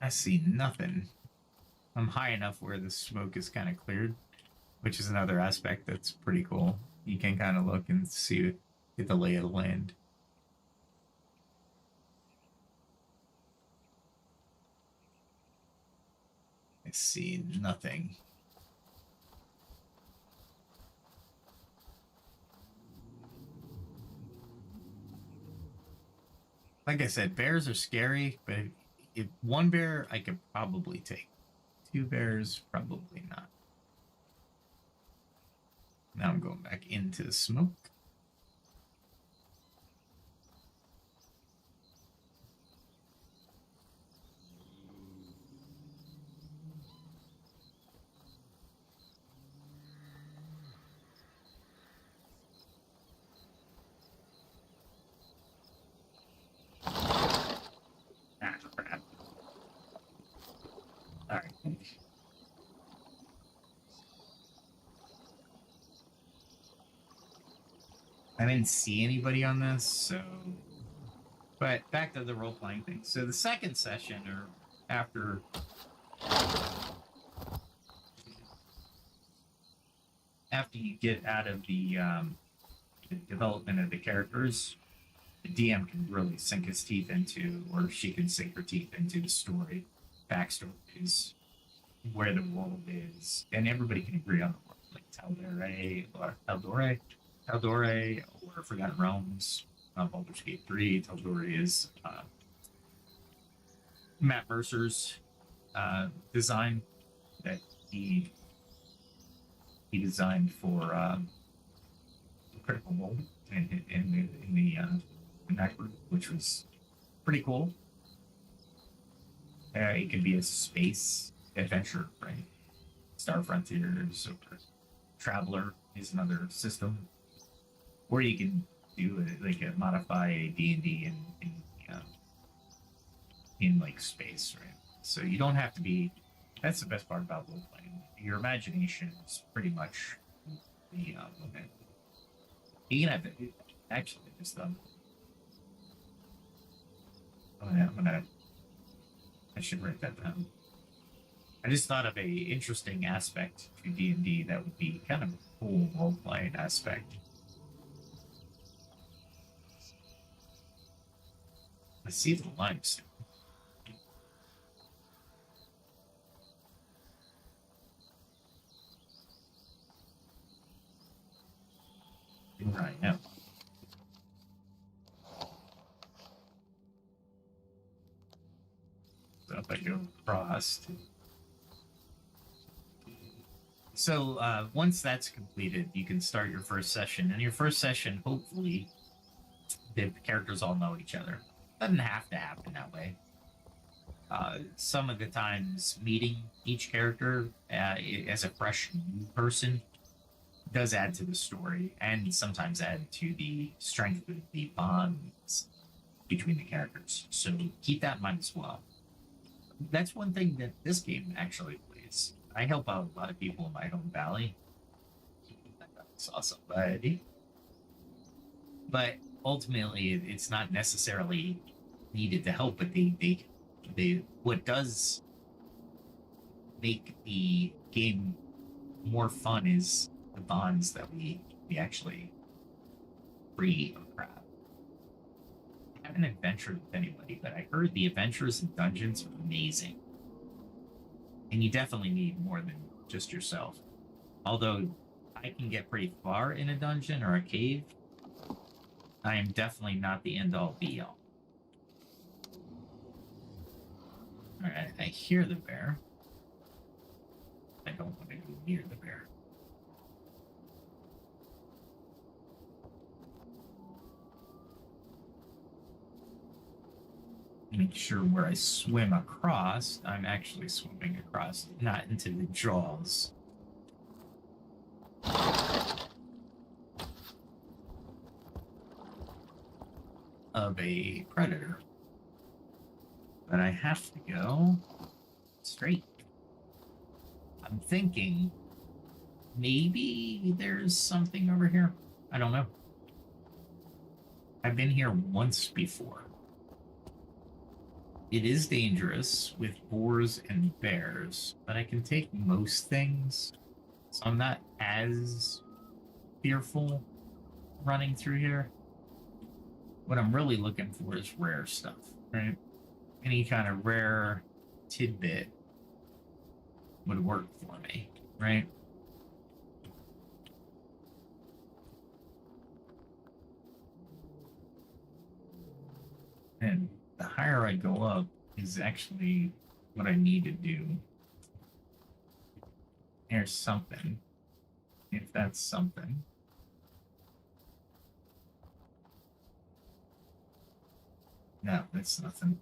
I see nothing. I'm high enough where the smoke is kind of cleared, which is another aspect that's pretty cool. You can kind of look and see, get the lay of the land. I see nothing. Like I said, bears are scary, but if one bear I could probably take. Two bears, probably not. Now I'm going back into the smoke. I didn't see anybody on this, so. But back to the role playing thing. So the second session, or after you get out of the development of the characters, the DM can really sink his teeth into, or she can sink her teeth into the story, backstories, where the world is, and everybody can agree on the world, like Taldore, or Forgotten Realms, Baldur's Gate 3. Taldore is Matt Mercer's design that he designed for Critical Role in that group, which was pretty cool. It could be a space adventure, right? Star Frontiers or Traveler is another system, or you can do modify a D&D in like space, right? So you don't have to be. That's the best part about role playing. Your imagination is pretty much the limit. You can have it. Actually, just I should write that down. I just thought of a interesting aspect to D&D that would be kind of a cool role playing aspect. I see the limestone. Right now. So if I go across. So once that's completed, you can start your first session. And your first session, hopefully, the characters all know each other. Doesn't have to happen that way. Some of the times, meeting each character as a fresh new person does add to the story, and sometimes add to the strength of the bonds between the characters. So keep that in mind as well. That's one thing that this game actually plays. I help out a lot of people in my home valley. That's awesome, buddy. But ultimately, it's not necessarily needed to help, but they what does make the game more fun is the bonds that we actually free of crap. I haven't adventured with anybody, but I heard the adventures and dungeons are amazing. And you definitely need more than just yourself. Although I can get pretty far in a dungeon or a cave, I am definitely not the end-all be-all. Alright, I hear the bear. I don't want to go near the bear. Make sure where I swim across, I'm actually swimming across, not into the jaws of a predator. But I have to go straight. I'm thinking maybe there's something over here. I don't know. I've been here once before. It is dangerous with boars and bears, but I can take most things, so I'm not as fearful running through here. What I'm really looking for is rare stuff, right? Any kind of rare tidbit would work for me, right? And the higher I go up is actually what I need to do. There's something. If that's something. No, that's nothing.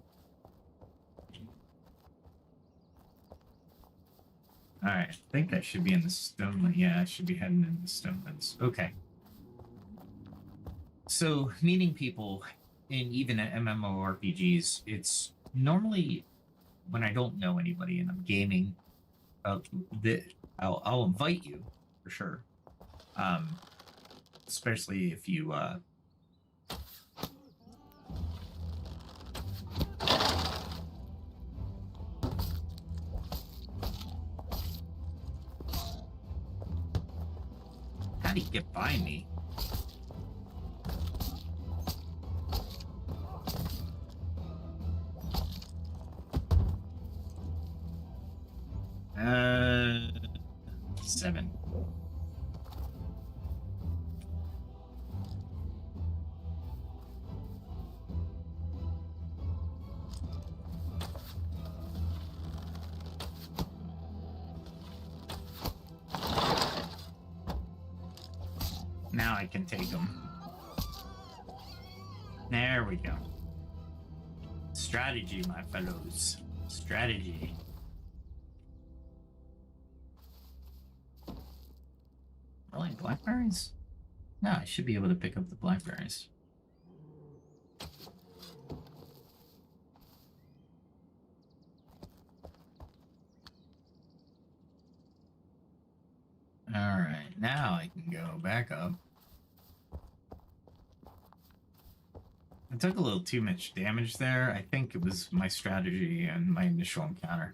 Alright, I think I should be in the stone. Yeah, I should be heading in the stonelands. Okay. So, meeting people in even at MMORPGs, it's normally when I don't know anybody and I'm gaming, I'll invite you for sure. especially if you how do you get by me? Uh, 7. Now I can take them. There we go. Strategy, my fellows. Strategy. Really, blackberries? No, I should be able to pick up the blackberries. Alright, now I can go back up. I took a little too much damage there. I think it was my strategy and my initial encounter.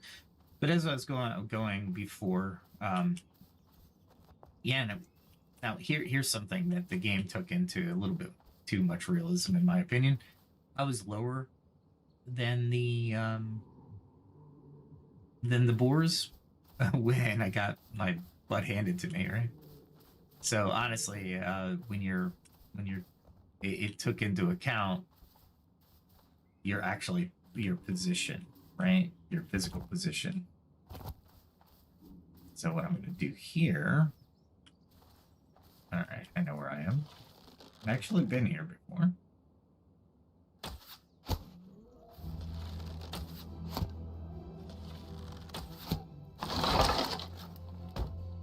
But as I was going before, yeah, now here's something that the game took into a little bit too much realism, in my opinion. I was lower than the boars when I got my butt handed to me, right? So honestly, it took into account your position, right? Your physical position. So what I'm going to do here. All right, I know where I am. I've actually been here before.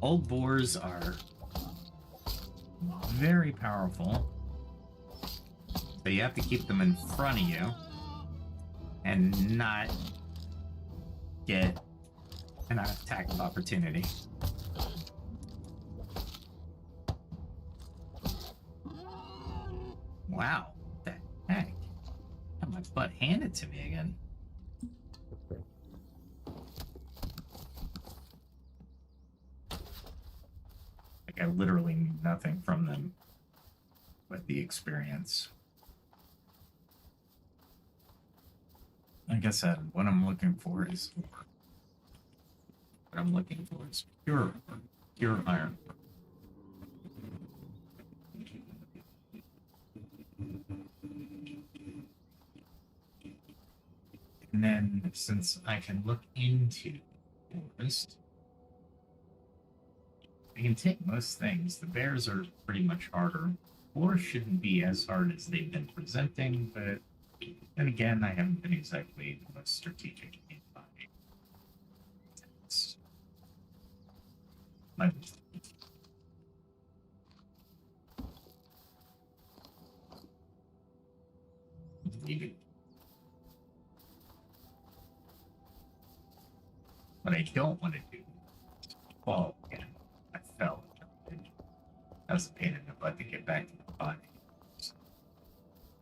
Old boars are very powerful. So you have to keep them in front of you and not get an attack of opportunity. Wow, what the heck? I got my butt handed to me again. Like I literally need nothing from them but the experience. Like I said, what I'm looking for is pure iron. And then, since I can look into the forest, I can take most things. The bears are pretty much harder. Boars shouldn't be as hard as they've been presenting, but then again, I haven't been exactly the most strategic in my attacks. What I don't want to do is fall again. I fell. That was a pain in the butt to get back to the body. So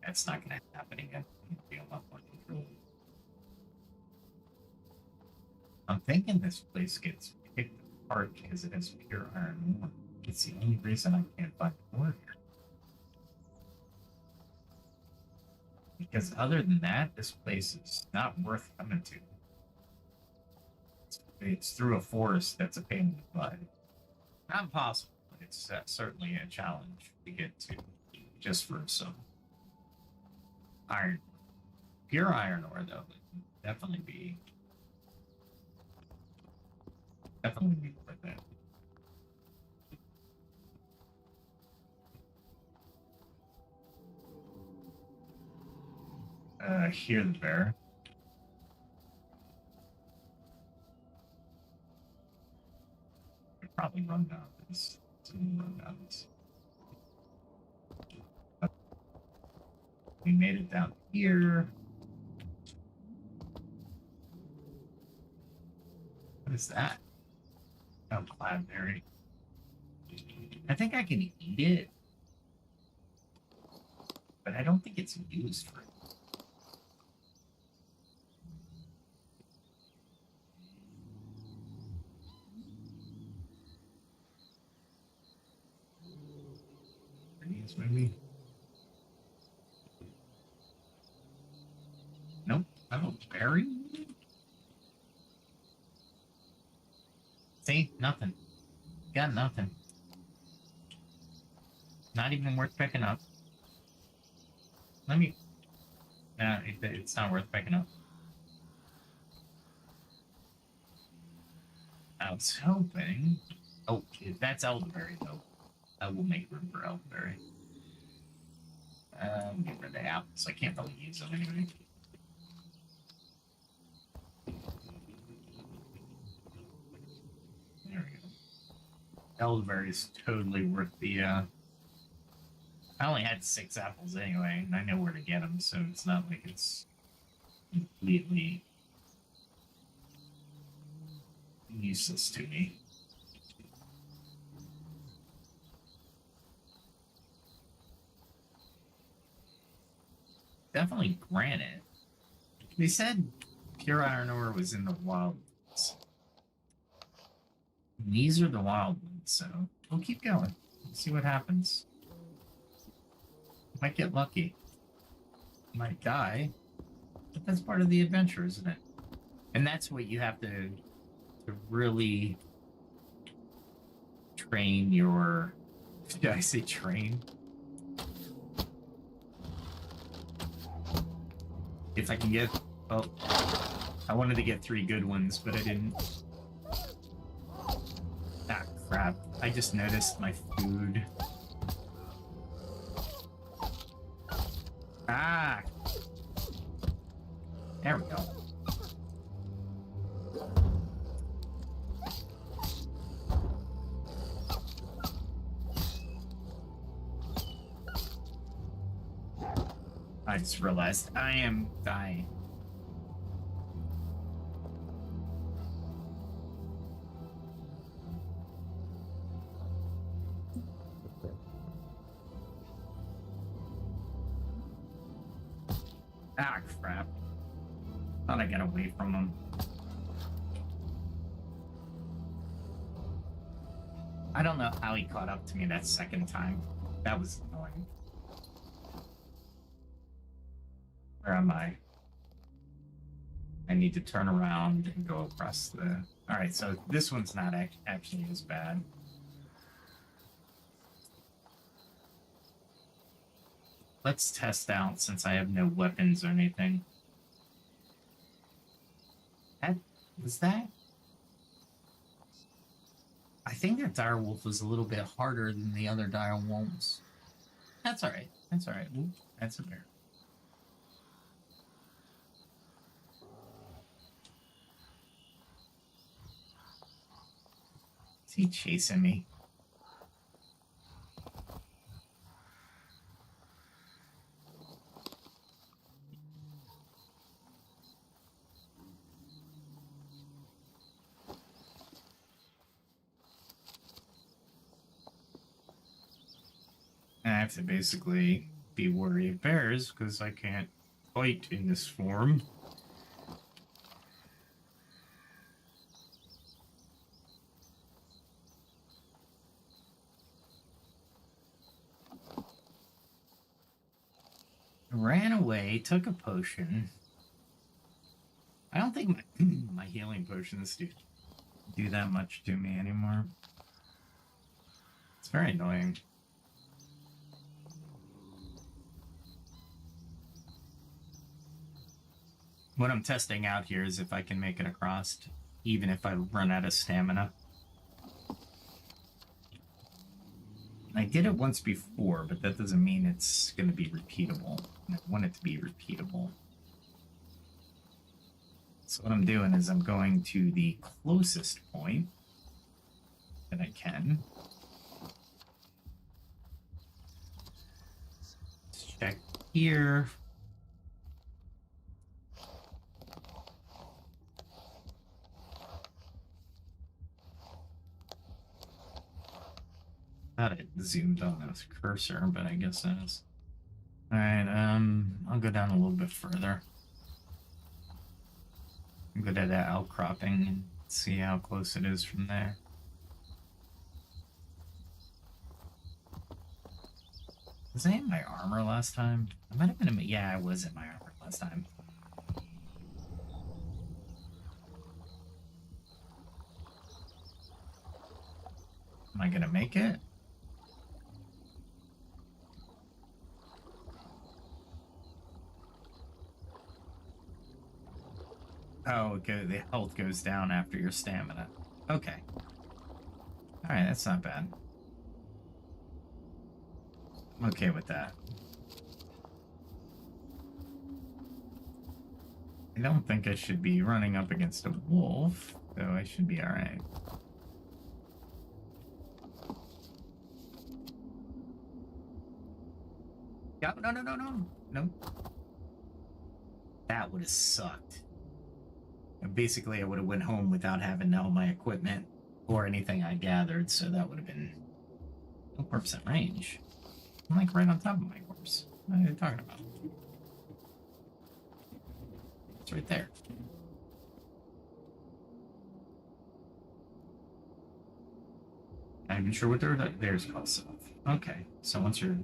that's not going to happen again. Be a lot more control. I'm thinking this place gets picked apart because it has pure iron ore. It's the only reason I can't find ore here. Because other than that, this place is not worth coming to. It's through a forest that's a pain in the butt. Not impossible, but it's certainly a challenge to get to just for some iron. Pure iron ore, though, would definitely be worth it. Hear the bear. Could probably run down this. We made it down here. What is that? Oh, cloudberry. I think I can eat it, but I don't think it's used for it. Maybe. Nope. Oh, berry? See? Nothing. Got nothing. Not even worth picking up. Let me... Nah, it's not worth picking up. I was hoping... Oh, that's elderberry, though. I will make room for elderberry. Get rid of the apples. I can't really use them anyway. There we go. Elderberry is totally worth the, I only had 6 apples anyway, and I know where to get them, so it's not like it's completely useless to me. Definitely granite. They said pure iron ore was in the wildlands. These are the wildlands, so we'll keep going. Let's see what happens. Might get lucky. Might die. But that's part of the adventure, isn't it? And that's what you have to really train your... Did I say train? If I can get... Oh, I wanted to get 3 good ones, but I didn't. Ah, crap. I just noticed my food. Ah! There we go. I just realized I am dying. Ah, crap. Thought I got away from him. I don't know how he caught up to me that second time. That was annoying. Where am I? I need to turn around and go across the... Alright, so this one's not actually as bad. Let's test out since I have no weapons or anything. Was that? I think that direwolf was a little bit harder than the other direwolves. That's alright. That's alright. Ooh, that's a bear. Is he chasing me? I have to basically be wary of bears because I can't fight in this form. Ran away, took a potion. I don't think my healing potions do that much to me anymore. It's very annoying. What I'm testing out here is if I can make it across, even if I run out of stamina. I did it once before, but that doesn't mean it's going to be repeatable. I want it to be repeatable. So what I'm doing is I'm going to the closest point that I can. Let's check here. Thought it zoomed on this cursor, but I guess that's... Alright, I'll go down a little bit further. I'll go to that outcropping and see how close it is from there. Was I in my armor last time? I might have been in yeah, I was in my armor last time. Am I gonna make it? Oh, okay, the health goes down after your stamina. Okay. Alright, that's not bad. I'm okay with that. I don't think I should be running up against a wolf, so I should be alright. No. That would have sucked. And basically, I would have went home without having all my equipment or anything I gathered, so that would have been no corpse in range. I'm like right on top of my corpse. What are you talking about? It's right there. I'm not even sure what there's close enough. Okay, so once you're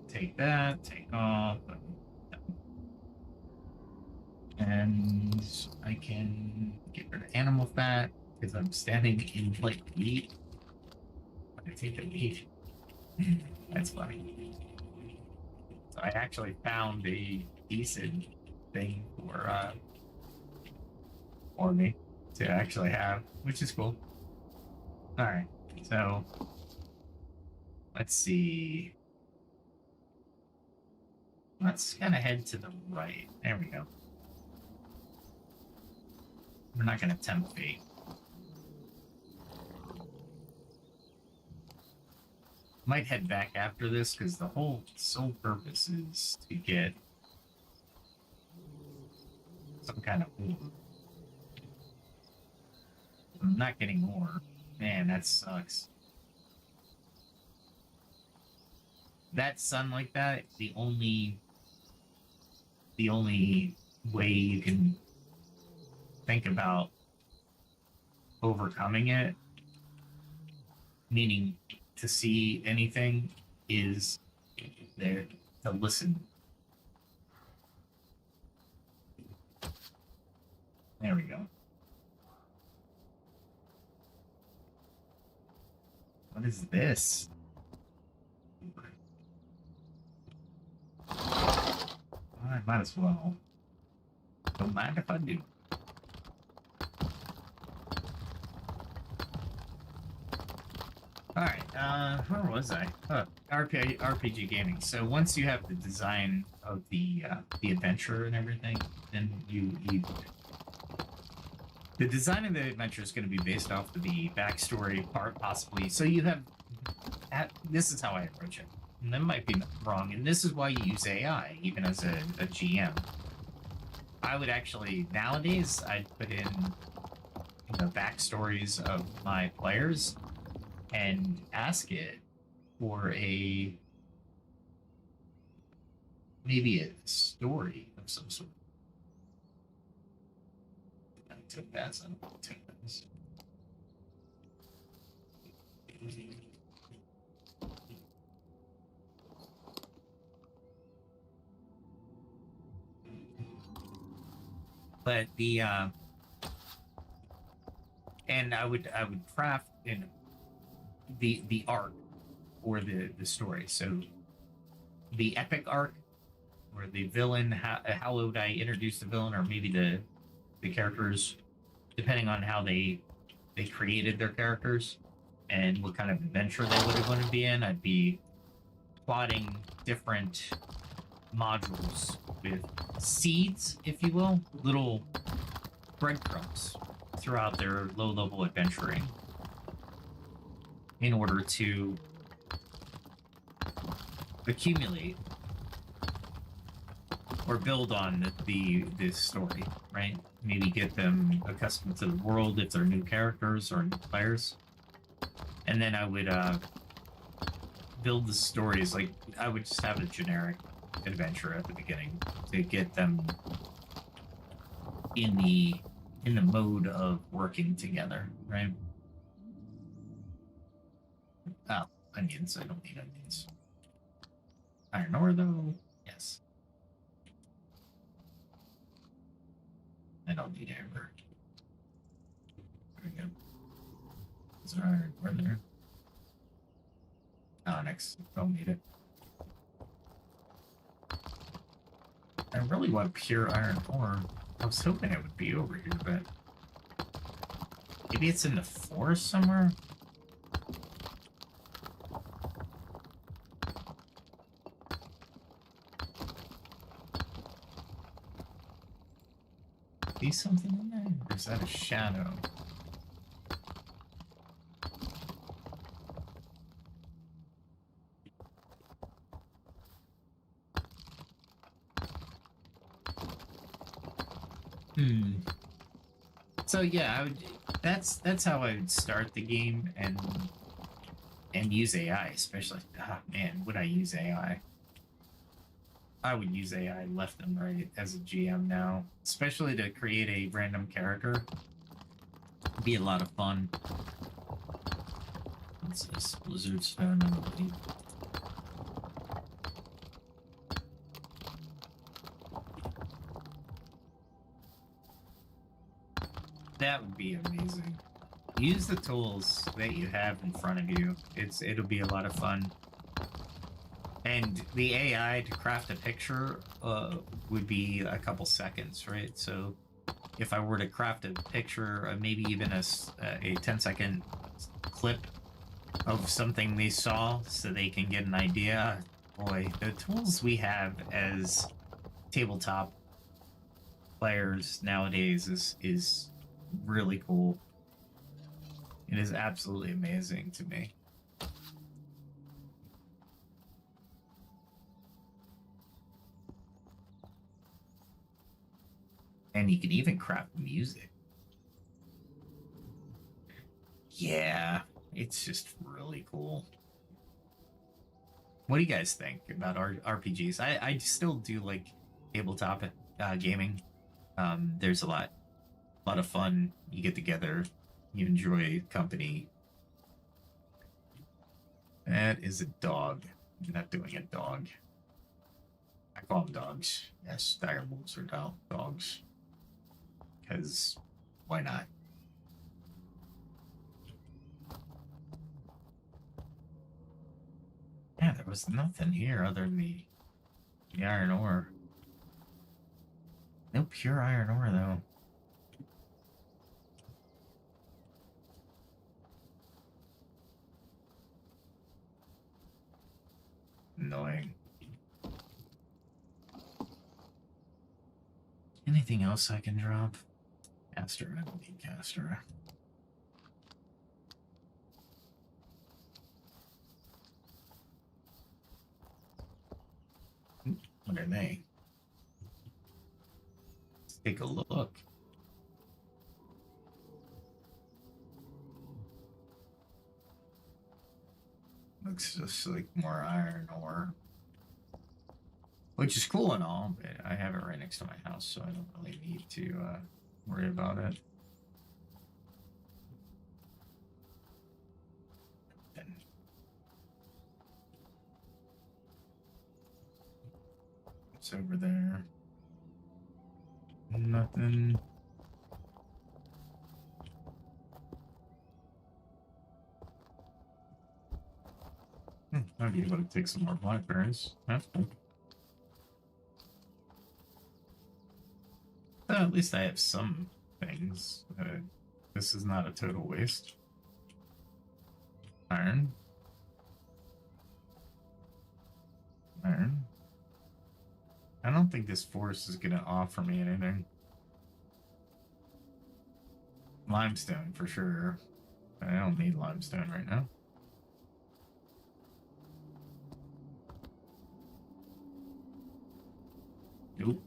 take that, take off, and I can get rid of animal fat because I'm standing in like meat. I take the meat. That's funny. So I actually found a decent thing for me to actually have, which is cool. All right, so let's see. Let's kind of head to the right. There we go. We're not going to tempt fate. Might head back after this because the whole sole purpose is to get some kind of ore. I'm not getting ore. Man, that sucks. That sun like that, the only way you can think about overcoming it, meaning to see anything, is there to listen. There we go. What is this? I might as well. Don't mind if I do. Alright, where was I? RPG gaming. So once you have the design of the adventure and everything, then you the design of the adventure is going to be based off of the backstory part, possibly. So you have this is how I approach it. And that might be wrong, and this is why you use AI, even as a GM. I would actually, nowadays, I'd put in the backstories of my players and ask it for maybe a story of some sort. I took that, so I took this. But and I would craft in the arc or the story. So the epic arc, or the villain, how would I introduce the villain, or maybe the characters, depending on how they created their characters and what kind of adventure they would have want to be in. I'd be plotting different modules with seeds, if you will, little breadcrumbs throughout their low-level adventuring in order to accumulate or build on this story, right? Maybe get them accustomed to the world if they're new characters or new players. And then I would build the stories. Like, I would just have a generic adventure at the beginning to get them in the mode of working together, right? Oh, onions. I don't need onions. Iron ore, though. Yes. I don't need amber. There we go. Is there iron ore there? Onyx. Don't need it. I really want pure iron ore. I was hoping it would be over here, but maybe it's in the forest somewhere? See something in there? Or is that a shadow? So yeah, I would. That's how I would start the game and use AI, especially. Ah, man, would I use AI? I would use AI left and right as a GM now, especially to create a random character. It'd be a lot of fun. What's this? Blizzard Stone, I believe. That would be amazing. Use the tools that you have in front of you. It'll be a lot of fun. And the AI to craft a picture would be a couple seconds, right? So if I were to craft a picture, maybe even a 10-second clip of something they saw so they can get an idea, boy, the tools we have as tabletop players nowadays is really cool. It is absolutely amazing to me. And you can even craft music. Yeah, it's just really cool. What do you guys think about RPGs? I still do like tabletop gaming. There's a lot of fun. You get together, you enjoy company. That is a dog. I'm not doing a dog. I call them dogs. Yes, dire wolves are dogs. Because why not? Yeah, there was nothing here other than the iron ore. No pure iron ore, though. Annoying. Anything else I can drop? Caster, I don't need caster. What are they? Let's take a look. Looks just like more iron ore. Which is cool and all, but I have it right next to my house, so I don't really need to worry about it. It's over there. Nothing. I'd be able to take some more blackberries. That's cool. At least I have some things. This is not a total waste. Iron. Iron. I don't think this forest is going to offer me anything. Limestone, for sure. I don't need limestone right now. Nope.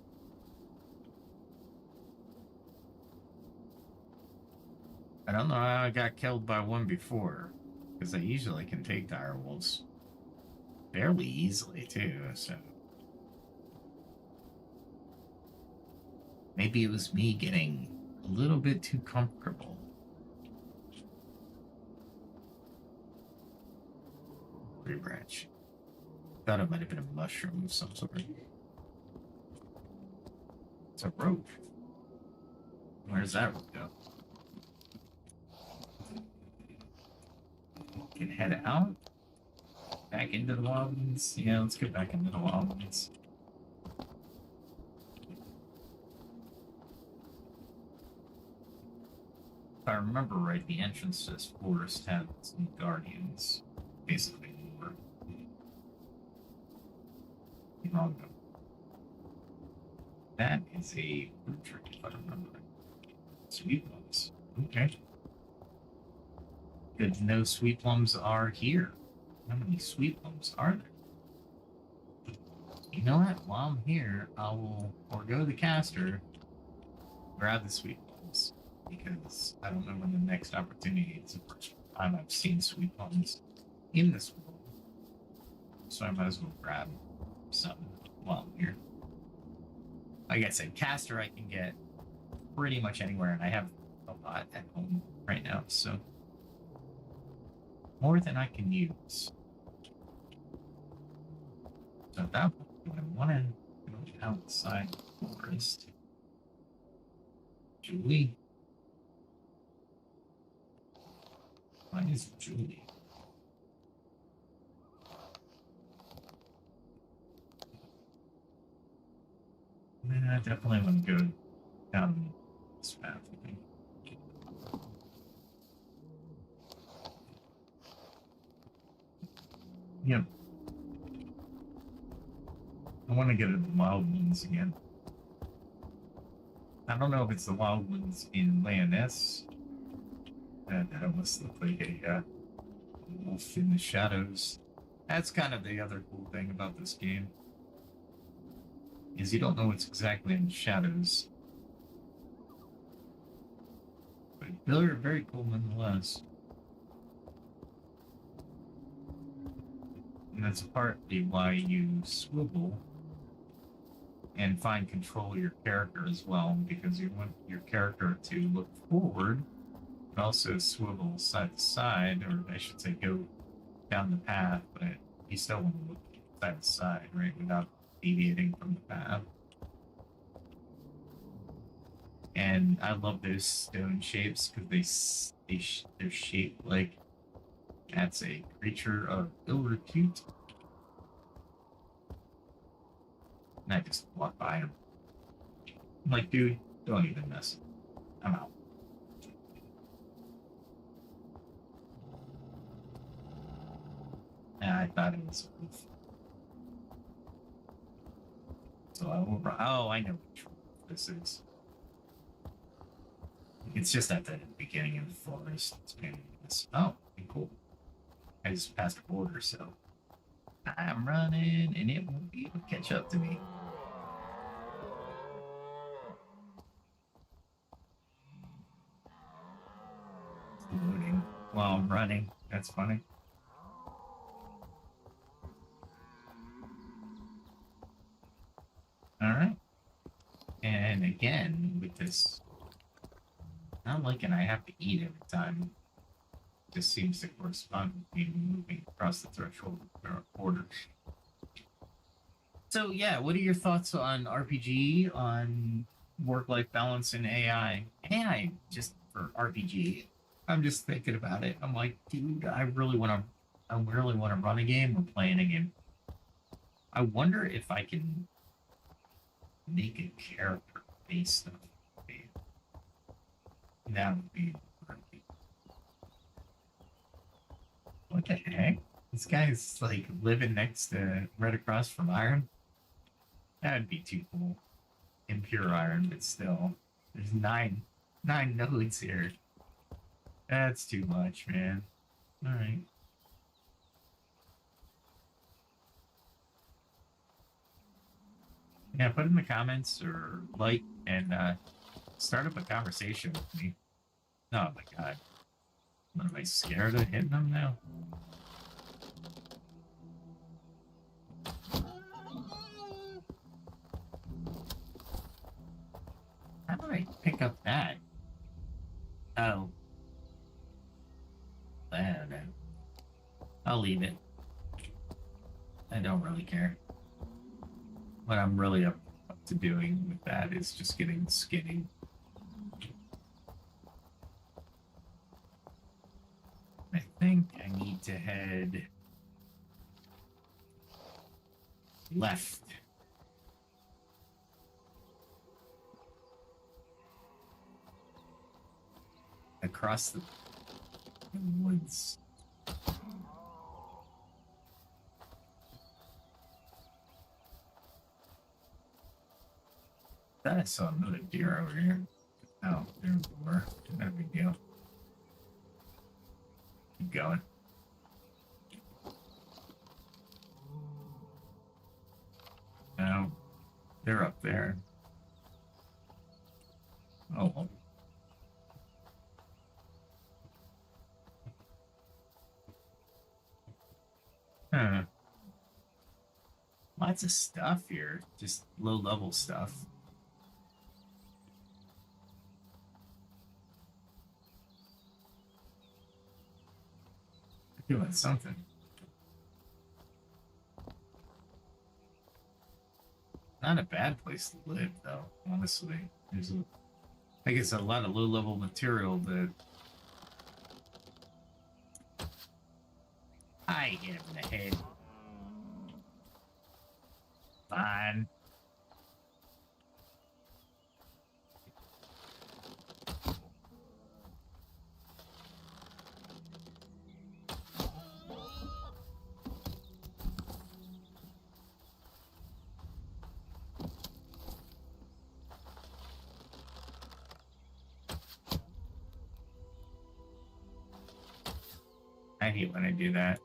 I don't know how I got killed by one before, because I usually can take dire wolves. fairly easily too, so maybe it was me getting a little bit too comfortable. Tree branch. Thought it might have been a mushroom of some sort. It's a rope. Where does that rope go? Can head out. Back into the wildlands. Yeah, let's get back into the wildlands. If I remember right, the entrance to this forest had some guardians. Basically, more. Wrong. That is a fruit tree, if I remember right. Sweet plums. Okay. Good to know sweet plums are here. How many sweet plums are there? You know what? While I'm here, I will forego the caster, grab the sweet plums, because I don't know when the next opportunity is. The first time I've seen sweet plums in this world, so I might as well grab some while I'm here. Like I said, caster I can get pretty much anywhere, and I have a lot at home right now, so more than I can use. So at that point, I want to go outside the forest. Julie? Why is Julie? I definitely want to go down this path, I think. Yep. I want to get to the wildlands again. I don't know if it's the wildlands in Lioness. That must look like a wolf in the shadows. That's kind of the other cool thing about this game. Is you don't know what's exactly in the shadows. But they're very cool nonetheless. And that's partly why you swivel and find control of your character as well, because you want your character to look forward, but also swivel side to side, or I should say go down the path, but you still want to look side to side, right, without deviating from the path. And I love those stone shapes because they're shaped like that's a creature of ill repute. And I just walk by him. I'm like, dude, don't even mess. I'm out. And I thought it was a wolf. So I will. Oh, I know which one this is. It's just at the beginning of the forest. It's this. Oh, cool. I just passed a border, so I'm running, and it won't be able to catch up to me. It's loading while I'm running. That's funny. All right. And again, with this, I'm liking I have to eat every time. This seems to correspond with me moving across the threshold border. So yeah, what are your thoughts on RPG, on work-life balance, and AI? AI just for RPG. I'm just thinking about it. I'm like, dude, I really want to run a game or play in a game. I wonder if I can make a character based on it. That would be pretty. What the heck? This guy's like living right across from iron. That'd be too cool. Impure iron, but still, there's nine nodes here. That's too much, man. All right. Yeah, put in the comments or like and start up a conversation with me. Oh my god. What, am I scared of hitting them now? leave it. I don't really care. What I'm really up to doing with that is just getting skinny. I think I need to head left. Across the woods. Thought I saw another deer over here. Oh, there we were. Not a big deal. Keep going. No, they're up there. Oh. Huh. Lots of stuff here. Just low-level stuff. Doing something. Not a bad place to live, though, honestly. I guess a lot of low-level material that I hit him in the head. Fine. I hate when I do that.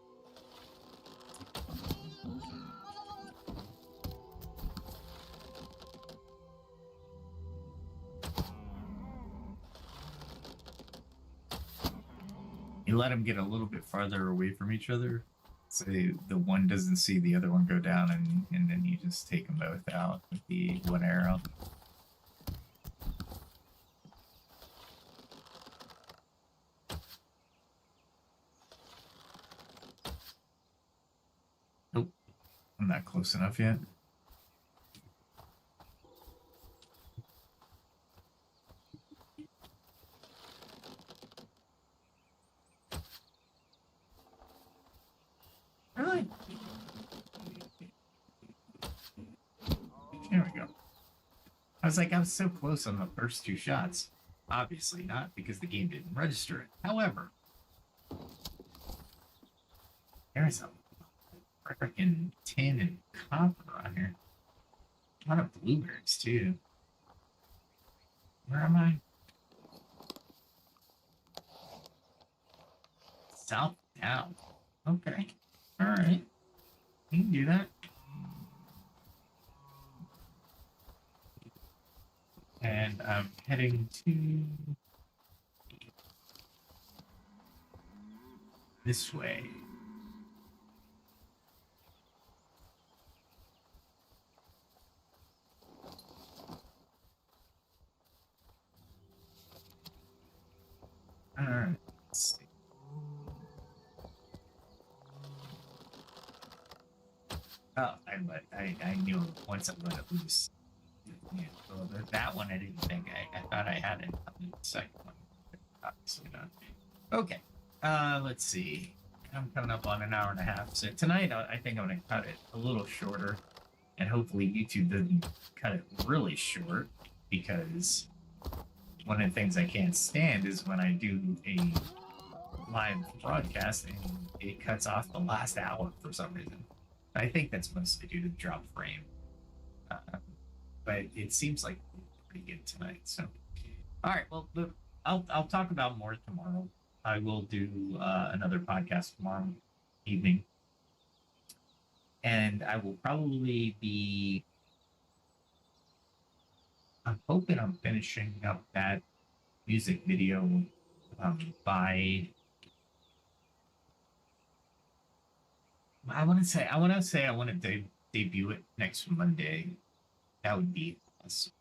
You let them get a little bit farther away from each other, so the one doesn't see the other one go down, and then you just take them both out with the one arrow. Nope, I'm not close enough yet. Really? There we go. I was so close on the first two shots. Obviously not, because the game didn't register it. However, there's a freaking tin and copper on here. A lot of blueberries, too. Where am I? South down. Okay. Alright. You can do that. And I'm heading to this way. Alright. Let's see. Oh, I knew once I let it loose. Yeah, well, that one I didn't think. I thought I had it on the second one. Obviously not. Okay. Let's see. I'm coming up on an hour and a half. So tonight I think I'm going to cut it a little shorter. And hopefully YouTube doesn't cut it really short. Because one of the things I can't stand is when I do a live broadcast and it cuts off the last hour for some reason. I think that's mostly due to drop frame. But it seems like pretty good tonight. So, all right. Well, I'll talk about more tomorrow. I will do another podcast tomorrow evening, and I will probably be. I'm hoping I'm finishing up that music video by. I want to debut it next Monday. That would be awesome.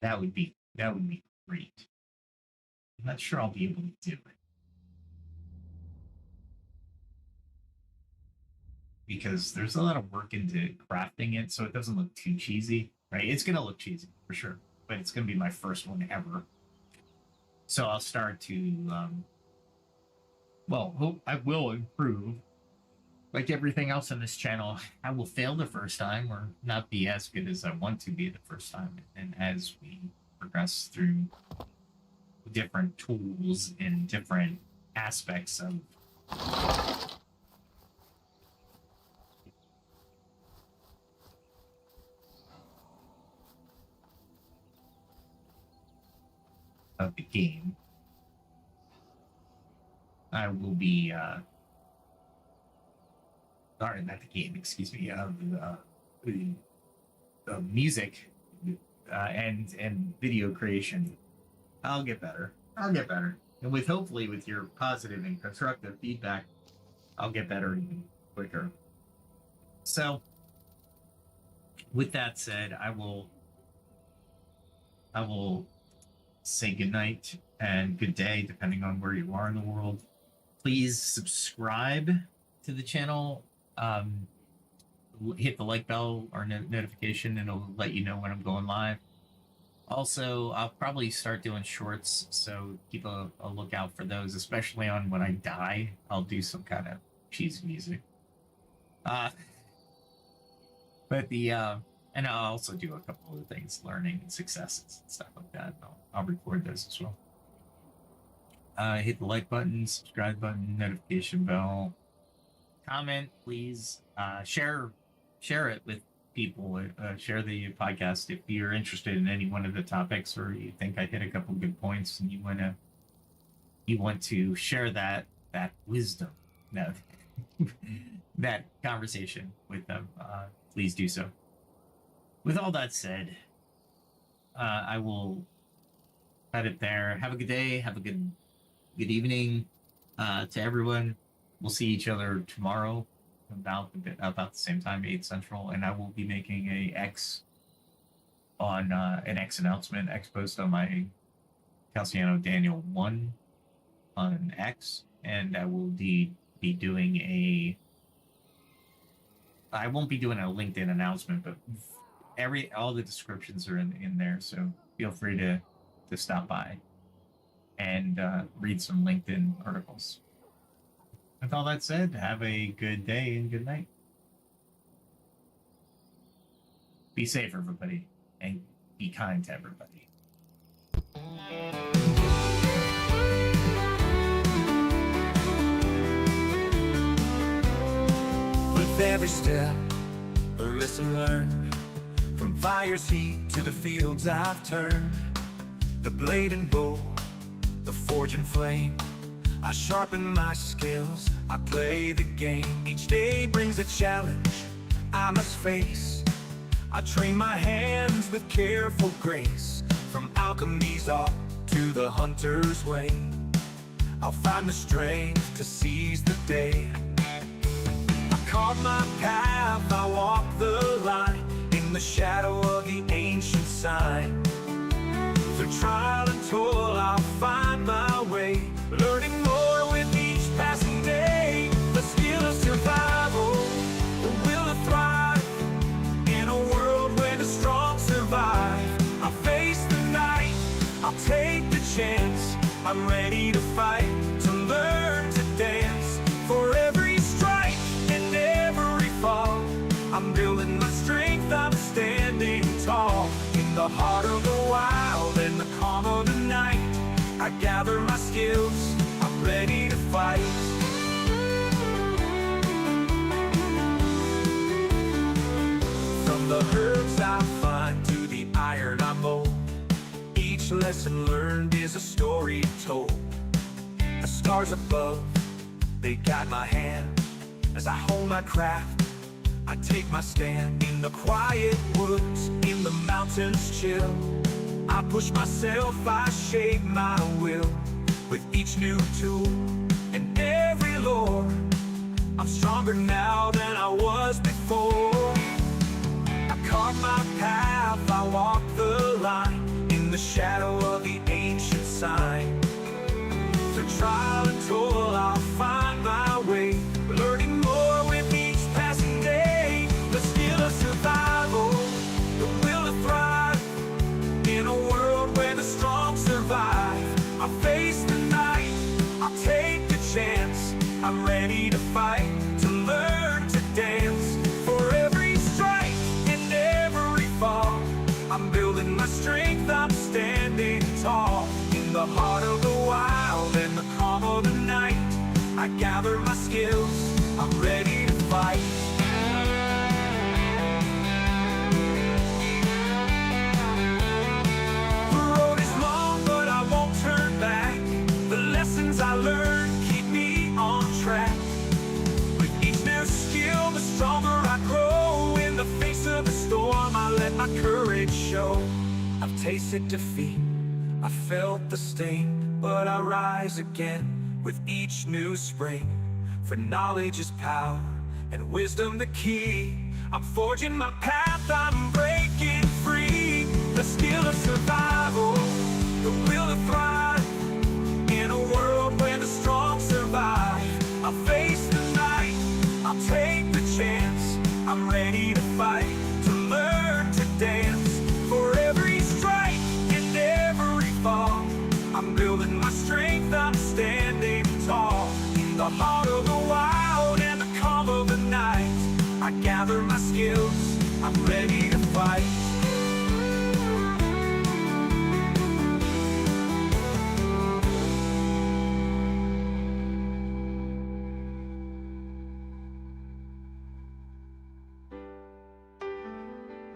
That would be great. I'm not sure I'll be able to do it. because there's a lot of work into crafting it, so it doesn't look too cheesy, right? It's gonna look cheesy for sure, but it's gonna be my first one ever. So I'll start to, hope I will improve. Like everything else on this channel, I will fail the first time or not be as good as I want to be the first time. And as we progress through different tools and different aspects of the game, I will be sorry, not the game, excuse me, the music and video creation. I'll get better. And hopefully with your positive and constructive feedback, I'll get better even quicker. So with that said, I will say goodnight and good day, depending on where you are in the world. Please subscribe to the channel. Hit the like bell or notification, and it'll let you know when I'm going live. Also, I'll probably start doing shorts, so keep a lookout for those, especially on when I die. I'll do some kind of cheesy music. And I'll also do a couple of things, learning and successes and stuff like that. I'll record those as well. Hit the like button, subscribe button, notification bell. Comment, please. Share it with people. Share the podcast if you're interested in any one of the topics, or you think I hit a couple good points and you want to share that wisdom, that conversation with them. Please do so. With all that said, I will cut it there. Have a good day. Have a good evening to everyone. We'll see each other tomorrow about the same time, 8 Central, and I will be making an X announcement, X post on my Calciano Daniel 1 on X, and I will be doing I won't be doing a LinkedIn announcement, but all the descriptions are in there, so feel free to stop by and read some LinkedIn articles. With all that said, have a good day and good night. Be safe, everybody, and be kind to everybody. With every step, a lesson learned. From fire's heat to the fields I've turned. The blade and bow, the forge and flame. I sharpen my skills, I play the game. Each day brings a challenge I must face. I train my hands with careful grace. From alchemy's art to the hunter's way, I'll find the strength to seize the day. I carve my path, I walk the line, in the shadow of the ancient sign. Through trial and toil, I'll find my way, learning more with each passing day. The skill of survival, the will to thrive, in a world where the strong survive. I'll face the night, I'll take the chance. I'm ready to fight, to learn to dance. For every strike and every fall, I'm building my strength, I'm standing tall. In the heart of the wild and the calm of the night, I gather my skills, I'm ready to fight. From the herbs I find to the iron I mold, each lesson learned is a story told. The stars above, they guide my hand. As I hone my craft, I take my stand. In the quiet woods, in the mountains chill, I push myself, I shape my will. With each new tool and every lore, I'm stronger now than I was before. I carve my path, I walk the line, in the shadow of the ancient sign. Through trial and toil, I'll find my way, learning more with each passing I gather my skills, I'm ready to fight. The road is long, but I won't turn back. The lessons I learned keep me on track. With each new skill, the stronger I grow. In the face of the storm, I let my courage show. I've tasted defeat, I felt the sting, but I rise again with each new spring. For knowledge is power, and wisdom the key. I'm forging my path, I'm breaking free. The skill of survival, the will to thrive. In a world where the strong survive, I'll face the night, I'll take the chance. I'm ready to fight, to learn to dance. For every strike and every fall, I'm building my strength, I'm standing tall. In the heart of the wild and the calm of the night, I gather my skills, I'm ready to fight.